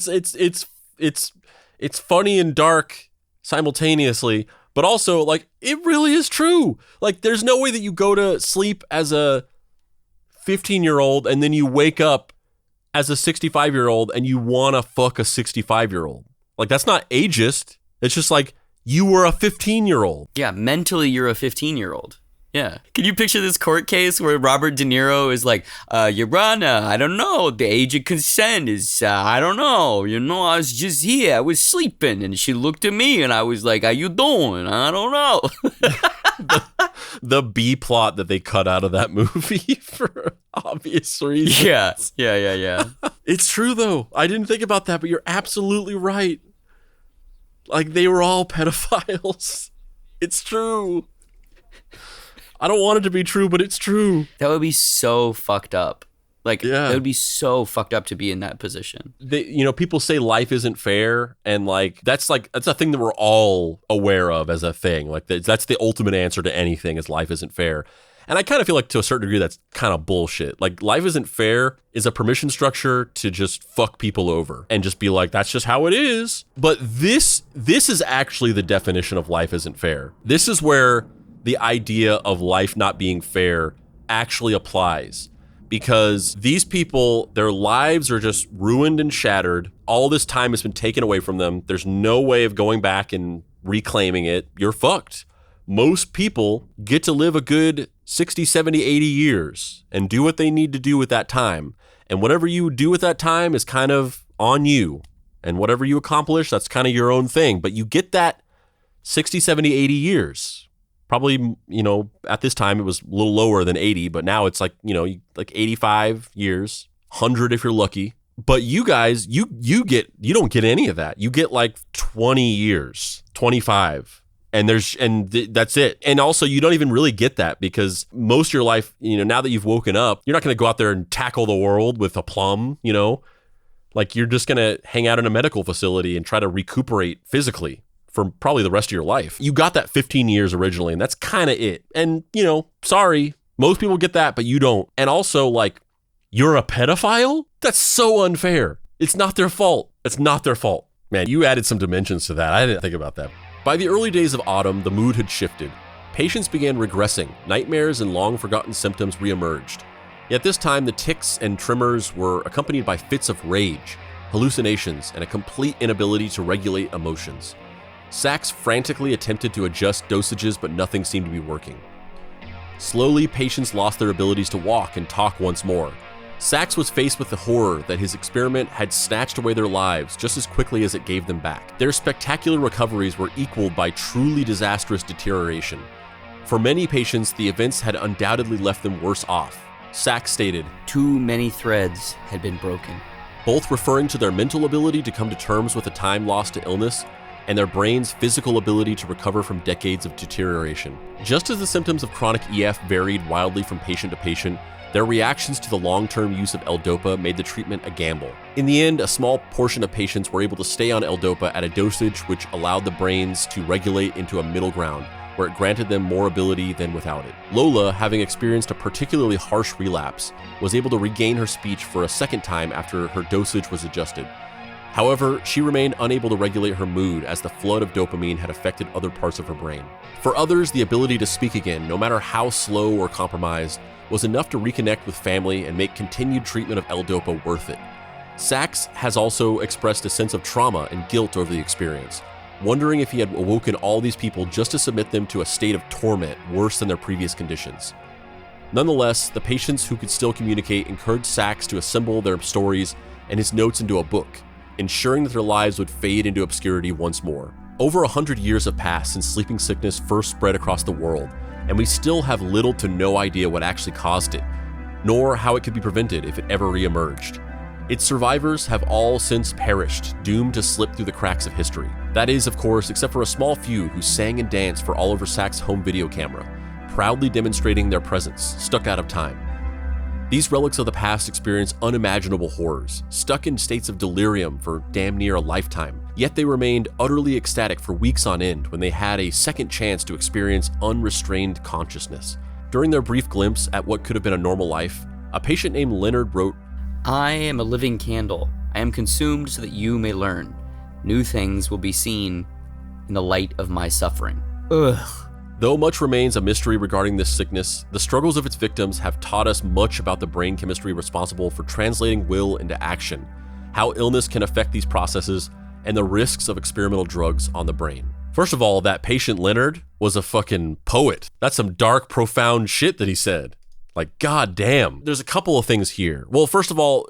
S2: it's funny and dark simultaneously. But also, it really is true. There's no way that you go to sleep as a 15-year-old and then you wake up as a 65-year-old and you want to fuck a 65-year-old. That's not ageist. It's just you were a 15-year-old.
S1: Yeah, mentally you're a 15-year-old. Yeah. Can you picture this court case where Robert De Niro is Your Honor, I don't know. The age of consent is, I don't know. I was just here. I was sleeping. And she looked at me and I was like, how you doing? I don't know.
S2: the B plot that they cut out of that movie for obvious reasons.
S1: Yeah.
S2: It's true, though. I didn't think about that, but you're absolutely right. They were all pedophiles. It's true. I don't want it to be true, but it's true.
S1: That would be so fucked up.
S2: Yeah.
S1: That would be so fucked up to be in that position.
S2: People say life isn't fair, and that's a thing that we're all aware of as a thing. That's the ultimate answer to anything is life isn't fair. And I kind of feel to a certain degree that's kind of bullshit. Life isn't fair is a permission structure to just fuck people over and just be that's just how it is. But this is actually the definition of life isn't fair. This is where the idea of life not being fair actually applies, because these people, their lives are just ruined and shattered. All this time has been taken away from them. There's no way of going back and reclaiming it. You're fucked. Most people get to live a good 60, 70, 80 years and do what they need to do with that time. And whatever you do with that time is kind of on you. And whatever you accomplish, that's kind of your own thing. But you get that 60, 70, 80 years. Probably, at this time it was a little lower than 80, but now it's like 85 years, 100 if you're lucky. But you guys, you don't get any of that. You get like 20 years, 25. And that's it. And also you don't even really get that because most of your life, now that you've woken up, you're not going to go out there and tackle the world with a plum, like you're just going to hang out in a medical facility and try to recuperate physically for probably the rest of your life. You got that 15 years originally, and that's kind of it. And, sorry, most people get that, but you don't. And also, like, you're a pedophile? That's so unfair. It's not their fault. It's not their fault. Man, you added some dimensions to that. I didn't think about that. By the early days of autumn, the mood had shifted. Patients began regressing. Nightmares and long-forgotten symptoms reemerged. Yet this time, the tics and tremors were accompanied by fits of rage, hallucinations, and a complete inability to regulate emotions. Sachs frantically attempted to adjust dosages, but nothing seemed to be working. Slowly, patients lost their abilities to walk and talk once more. Sachs was faced with the horror that his experiment had snatched away their lives just as quickly as it gave them back. Their spectacular recoveries were equaled by truly disastrous deterioration. For many patients, the events had undoubtedly left them worse off. Sachs stated,
S1: "Too many threads had been broken."
S2: Both referring to their mental ability to come to terms with the time lost to illness and their brain's physical ability to recover from decades of deterioration. Just as the symptoms of chronic EF varied wildly from patient to patient, their reactions to the long-term use of L-Dopa made the treatment a gamble. In the end, a small portion of patients were able to stay on L-Dopa at a dosage which allowed the brains to regulate into a middle ground, where it granted them more ability than without it. Lola, having experienced a particularly harsh relapse, was able to regain her speech for a second time after her dosage was adjusted. However, she remained unable to regulate her mood as the flood of dopamine had affected other parts of her brain. For others, the ability to speak again, no matter how slow or compromised, was enough to reconnect with family and make continued treatment of L-Dopa worth it. Sachs has also expressed a sense of trauma and guilt over the experience, wondering if he had awoken all these people just to submit them to a state of torment worse than their previous conditions. Nonetheless, the patients who could still communicate encouraged Sachs to assemble their stories and his notes into a book, ensuring that their lives would fade into obscurity once more. Over 100 years have passed since sleeping sickness first spread across the world, and we still have little to no idea what actually caused it, nor how it could be prevented if it ever reemerged. Its survivors have all since perished, doomed to slip through the cracks of history. That is, of course, except for a small few who sang and danced for Oliver Sacks' home video camera, proudly demonstrating their presence, stuck out of time. These relics of the past experience unimaginable horrors, stuck in states of delirium for damn near a lifetime, yet they remained utterly ecstatic for weeks on end when they had a second chance to experience unrestrained consciousness. During their brief glimpse at what could have been a normal life, a patient named Leonard wrote,
S1: "I am a living candle. I am consumed so that you may learn. New things will be seen in the light of my suffering." Ugh.
S2: Though much remains a mystery regarding this sickness, the struggles of its victims have taught us much about the brain chemistry responsible for translating will into action, how illness can affect these processes, and the risks of experimental drugs on the brain. First of all, that patient Leonard was a fucking poet. That's some dark, profound shit that he said. Like, god damn. There's a couple of things here. Well, first of all,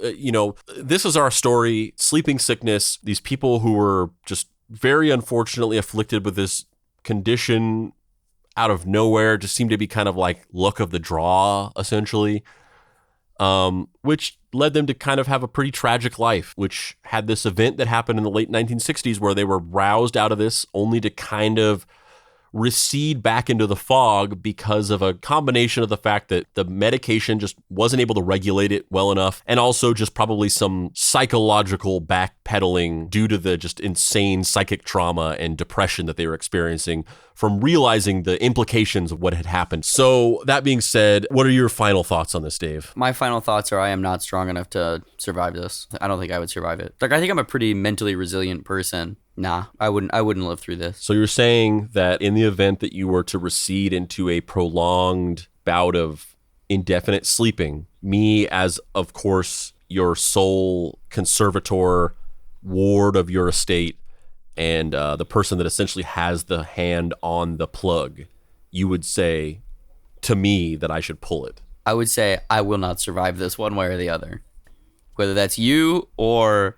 S2: this is our story, sleeping sickness, these people who were just very unfortunately afflicted with this condition out of nowhere, just seemed to be kind of like luck of the draw, essentially, which led them to kind of have a pretty tragic life, which had this event that happened in the late 1960s where they were roused out of this only to kind of recede back into the fog because of a combination of the fact that the medication just wasn't able to regulate it well enough, and also just probably some psychological backpedaling due to the just insane psychic trauma and depression that they were experiencing from realizing the implications of what had happened. So that being said, what are your final thoughts on this, Dave?
S1: My final thoughts are I am not strong enough to survive this. I don't think I would survive it. Like, I think I'm a pretty mentally resilient person. Nah, I wouldn't live through this.
S2: So you're saying that in the event that you were to recede into a prolonged bout of indefinite sleeping, me as, of course, your sole conservator, ward of your estate, and the person that essentially has the hand on the plug, you would say to me that I should pull it.
S1: I would say I will not survive this one way or the other. Whether that's you or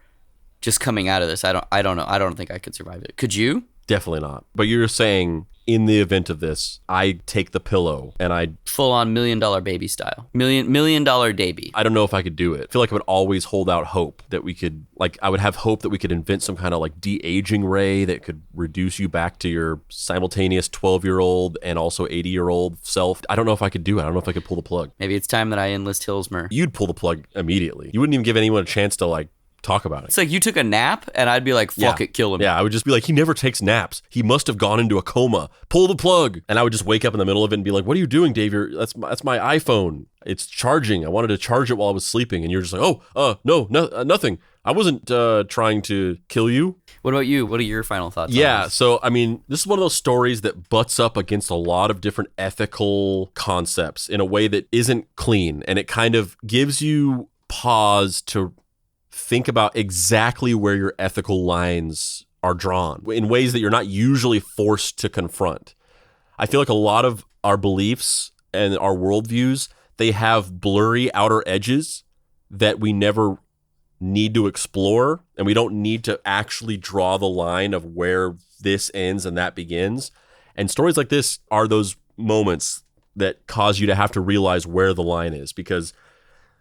S1: just coming out of this, I don't know. I don't think I could survive it. Could you?
S2: Definitely not. But you're saying in the event of this, I take the pillow and I
S1: full on $1 million baby style. Million dollar baby.
S2: I don't know if I could do it. I feel like I would always hold out hope that we could, like, I would have hope that we could invent some kind of like de-aging ray that could reduce you back to your simultaneous 12-year-old and also 80-year-old self. I don't know if I could do it. I don't know if I could pull the plug.
S1: Maybe it's time that I enlist Hilsmer.
S2: You'd pull the plug immediately. You wouldn't even give anyone a chance to like talk about it.
S1: It's like you took a nap and I'd be like, fuck it, kill him.
S2: Yeah, I would just be like, he never takes naps. He must have gone into a coma. Pull the plug. And I would just wake up in the middle of it and be like, what are you doing, Dave? That's my iPhone. It's charging. I wanted to charge it while I was sleeping. And you're just like, no, nothing. I wasn't trying to kill you.
S1: What about you? What are your final thoughts on
S2: Yeah,
S1: this?
S2: so, I mean, this is one of those stories that butts up against a lot of different ethical concepts in a way that isn't clean. And it kind of gives you pause to think about exactly where your ethical lines are drawn in ways that you're not usually forced to confront. I feel like a lot of our beliefs and our worldviews, they have blurry outer edges that we never need to explore, and we don't need to actually draw the line of where this ends and that begins. And stories like this are those moments that cause you to have to realize where the line is, because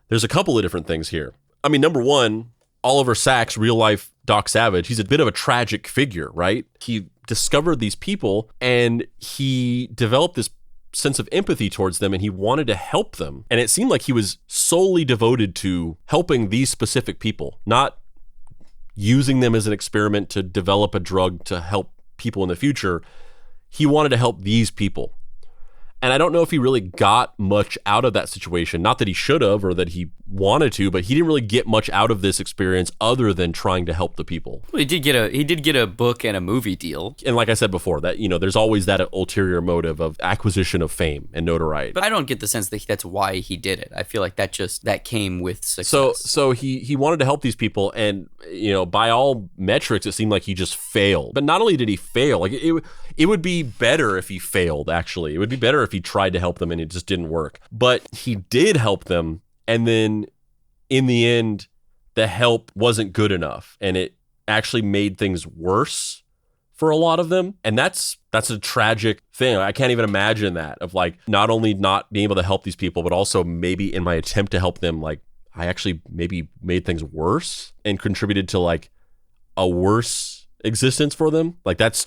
S2: there's a couple of different things here. I mean, number one, Oliver Sacks, real life Doc Savage, he's a bit of a tragic figure, right? He discovered these people and he developed this sense of empathy towards them and he wanted to help them. And it seemed like he was solely devoted to helping these specific people, not using them as an experiment to develop a drug to help people in the future. He wanted to help these people. And I don't know if he really got much out of that situation. Not that he should have or that he wanted to, but he didn't really get much out of this experience other than trying to help the people.
S1: Well, he did get a book and a movie deal.
S2: And like I said before, that, you know, there's always that ulterior motive of acquisition of fame and notoriety.
S1: But I don't get the sense that that's why he did it. I feel like that came with success.
S2: So he wanted to help these people, and you know, by all metrics, it seemed like he just failed. But not only did he fail, like it would be better if he failed, actually. It would be better if he tried to help them and it just didn't work. But he did help them, and then in the end, the help wasn't good enough, and it actually made things worse for a lot of them. And that's a tragic thing. I can't even imagine that, of like not only not being able to help these people, but also maybe in my attempt to help them, like I actually maybe made things worse and contributed to like a worse existence for them. Like that's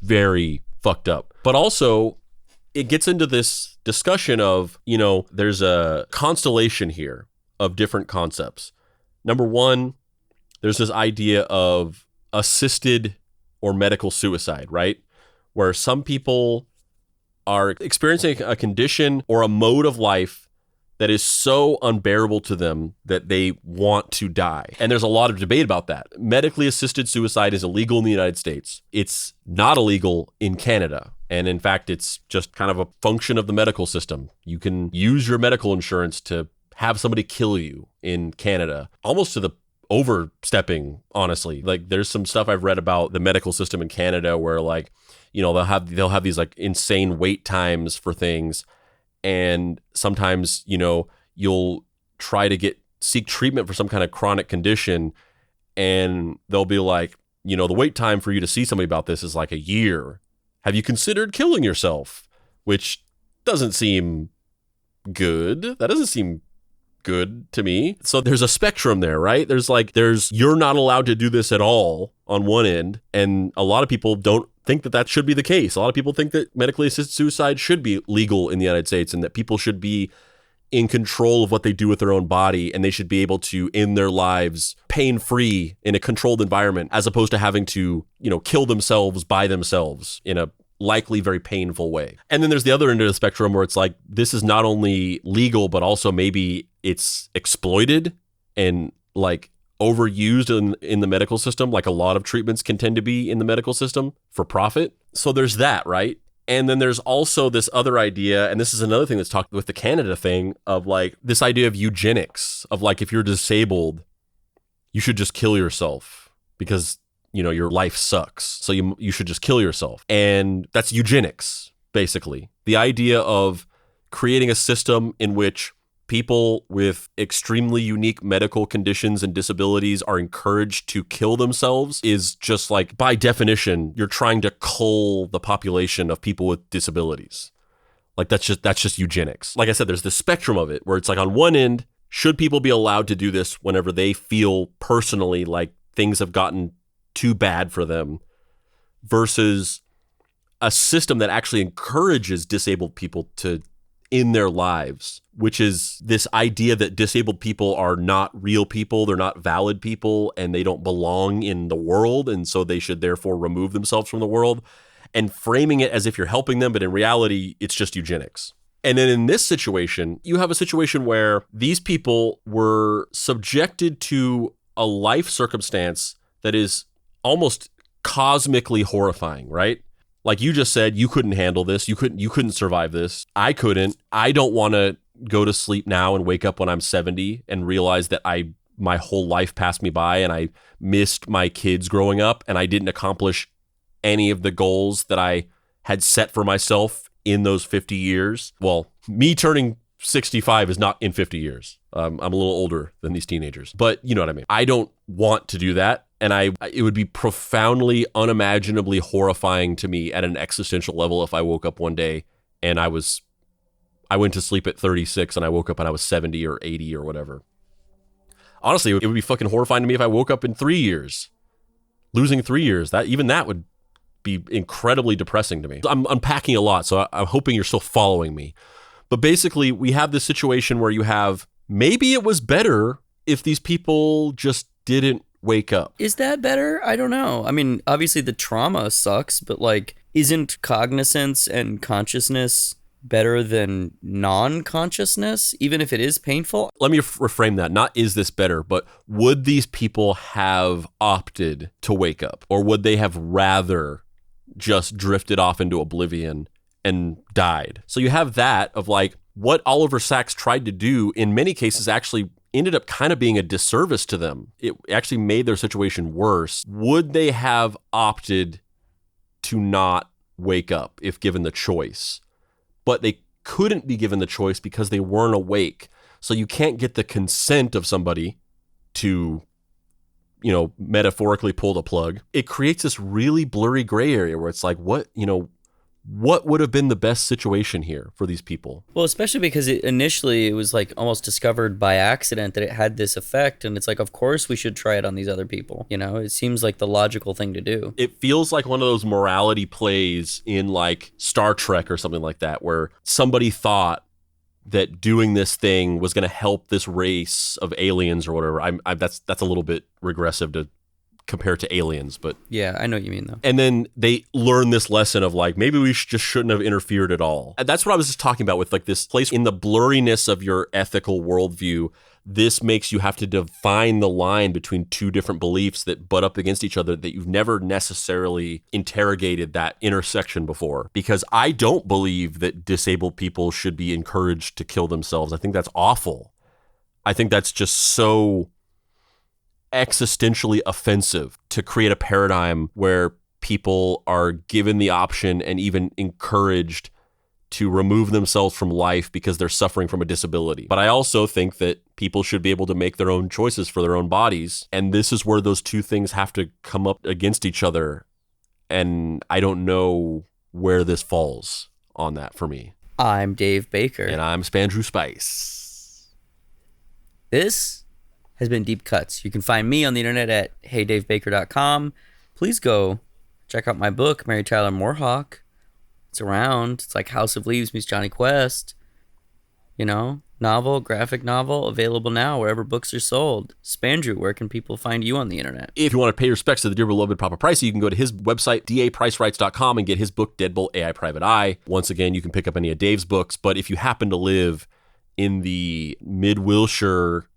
S2: very fucked up. But also it gets into this discussion of, you know, there's a constellation here of different concepts. Number one, there's this idea of assisted or medical suicide, right? Where some people are experiencing a condition or a mode of life that is so unbearable to them that they want to die. And there's a lot of debate about that. Medically assisted suicide is illegal in the United States. It's not illegal in Canada. And in fact, it's just kind of a function of the medical system. You can use your medical insurance to have somebody kill you in Canada, almost to the overstepping, honestly. Like there's some stuff I've read about the medical system in Canada where, like, you know, they'll have these like insane wait times for things. And sometimes, you know, you'll try to seek treatment for some kind of chronic condition, and they'll be like, you know, the wait time for you to see somebody about this is like a year. Have you considered killing yourself? Which doesn't seem good. That doesn't seem good to me. So there's a spectrum there, right? There's you're not allowed to do this at all on one end, and a lot of people don't think that should be the case. A lot of people think that medically assisted suicide should be legal in the United States and that people should be in control of what they do with their own body, and they should be able to end their lives pain-free in a controlled environment, as opposed to having to, you know, kill themselves by themselves in a likely very painful way. And then there's the other end of the spectrum where it's like, this is not only legal, but also maybe it's exploited and like overused in the medical system, like a lot of treatments can tend to be in the medical system for profit. So there's that, right? And then there's also this other idea, and this is another thing that's talked with the Canada thing, of like this idea of eugenics, of like if you're disabled, you should just kill yourself because, you know, your life sucks. So you should just kill yourself. And that's eugenics, basically. The idea of creating a system in which people with extremely unique medical conditions and disabilities are encouraged to kill themselves is just like, by definition, you're trying to cull the population of people with disabilities. Like that's just eugenics. Like I said, there's the spectrum of it where it's like on one end, should people be allowed to do this whenever they feel personally like things have gotten too bad for them, versus a system that actually encourages disabled people to end their lives, which is this idea that disabled people are not real people, they're not valid people, and they don't belong in the world, and so they should therefore remove themselves from the world, and framing it as if you're helping them, but in reality, it's just eugenics. And then in this situation, you have a situation where these people were subjected to a life circumstance that is almost cosmically horrifying, right? Like you just said, you couldn't handle this. You couldn't survive this. I couldn't. I don't want to go to sleep now and wake up when I'm 70 and realize that my whole life passed me by and I missed my kids growing up and I didn't accomplish any of the goals that I had set for myself in those 50 years. Well, me turning 65 is not in 50 years. I'm a little older than these teenagers, but you know what I mean. I don't want to do that. And it would be profoundly, unimaginably horrifying to me at an existential level if I woke up one day and I went to sleep at 36 and I woke up and I was 70 or 80 or whatever. Honestly, it would be fucking horrifying to me if I woke up in 3 years. Losing 3 years, that would be incredibly depressing to me. I'm unpacking a lot, so I'm hoping you're still following me. But basically, we have this situation where you have, maybe it was better if these people just didn't wake up.
S1: Is that better? I don't know. I mean, obviously the trauma sucks, but like, isn't cognizance and consciousness better than non-consciousness, even if it is painful?
S2: Let me reframe that. Not is this better, but would these people have opted to wake up? Or would they have rather just drifted off into oblivion and died? So you have that of like, what Oliver Sacks tried to do in many cases actually ended up kind of being a disservice to them. It actually made their situation worse. Would they have opted to not wake up if given the choice? But they couldn't be given the choice because they weren't awake. So you can't get the consent of somebody to, metaphorically pull the plug. It creates this really blurry gray area where it's like, what would have been the best situation here for these people?
S1: Well, especially because initially it was like almost discovered by accident that it had this effect. And it's like, of course we should try it on these other people. It seems like the logical thing to do.
S2: It feels like one of those morality plays in like Star Trek or something like that, where somebody thought that doing this thing was going to help this race of aliens or whatever. That's a little bit regressive to compared to aliens, but
S1: yeah, I know what you mean though.
S2: And then they learn this lesson of like, maybe we just shouldn't have interfered at all. And that's what I was just talking about with like this place in the blurriness of your ethical worldview. This makes you have to define the line between two different beliefs that butt up against each other, that you've never necessarily interrogated that intersection before. Because I don't believe that disabled people should be encouraged to kill themselves. I think that's awful. I think that's just so existentially offensive to create a paradigm where people are given the option and even encouraged to remove themselves from life because they're suffering from a disability. But I also think that people should be able to make their own choices for their own bodies. And this is where those two things have to come up against each other. And I don't know where this falls on that for me.
S1: I'm Dave Baker.
S2: And I'm Spandrew Spice.
S1: This has been Deep Cuts. You can find me on the internet at heydavebaker.com. Please go check out my book, Mary Tyler Moorhawk. It's around. It's like House of Leaves meets Johnny Quest. Novel, graphic novel, available now wherever books are sold. Spandrew, where can people find you on the internet?
S2: If you want to pay respects to the dear beloved Papa Pricey, you can go to his website, dapricerights.com, and get his book, Deadbolt AI Private Eye. Once again, you can pick up any of Dave's books, but if you happen to live in the Mid-Wilshire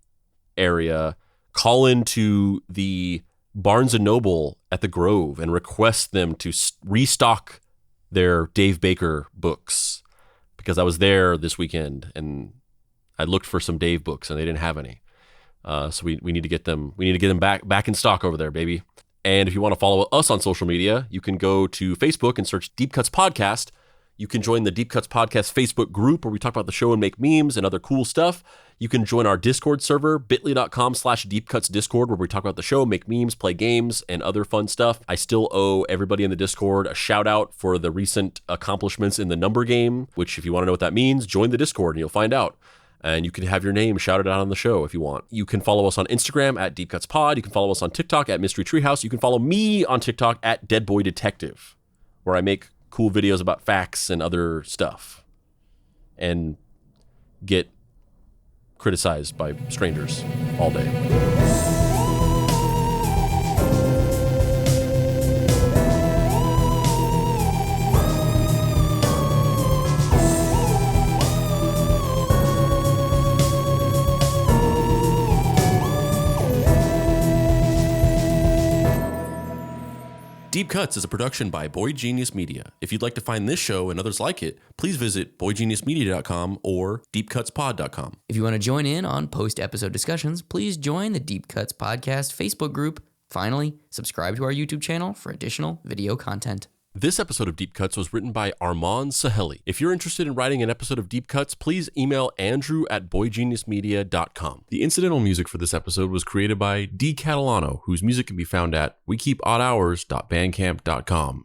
S2: area, call into the Barnes & Noble at the Grove and request them to restock their Dave Baker books, because I was there this weekend and I looked for some Dave books and they didn't have any. So we need to get them. We need to get them back in stock over there, baby. And if you want to follow us on social media, you can go to Facebook and search Deep Cuts Podcast. You can join the Deep Cuts Podcast Facebook group where we talk about the show and make memes and other cool stuff. You can join our Discord server, bit.ly.com/deepcutsdiscord, where we talk about the show, make memes, play games, and other fun stuff. I still owe everybody in the Discord a shout out for the recent accomplishments in the number game, which if you want to know what that means, join the Discord and you'll find out. And you can have your name shouted out on the show if you want. You can follow us on Instagram at DeepCutsPod. You can follow us on TikTok at Mystery Treehouse. You can follow me on TikTok at DeadBoyDetective, where I make cool videos about facts and other stuff and get criticized by strangers all day. Deep Cuts is a production by Boy Genius Media. If you'd like to find this show and others like it, please visit boygeniusmedia.com or deepcutspod.com.
S1: If you want to join in on post-episode discussions, please join the Deep Cuts Podcast Facebook group. Finally, subscribe to our YouTube channel for additional video content.
S2: This episode of Deep Cuts was written by Armaun Saheli. If you're interested in writing an episode of Deep Cuts, please email andrew@boygeniusmedia.com. The incidental music for this episode was created by D. Catalano, whose music can be found at wekeepoddhours.bandcamp.com.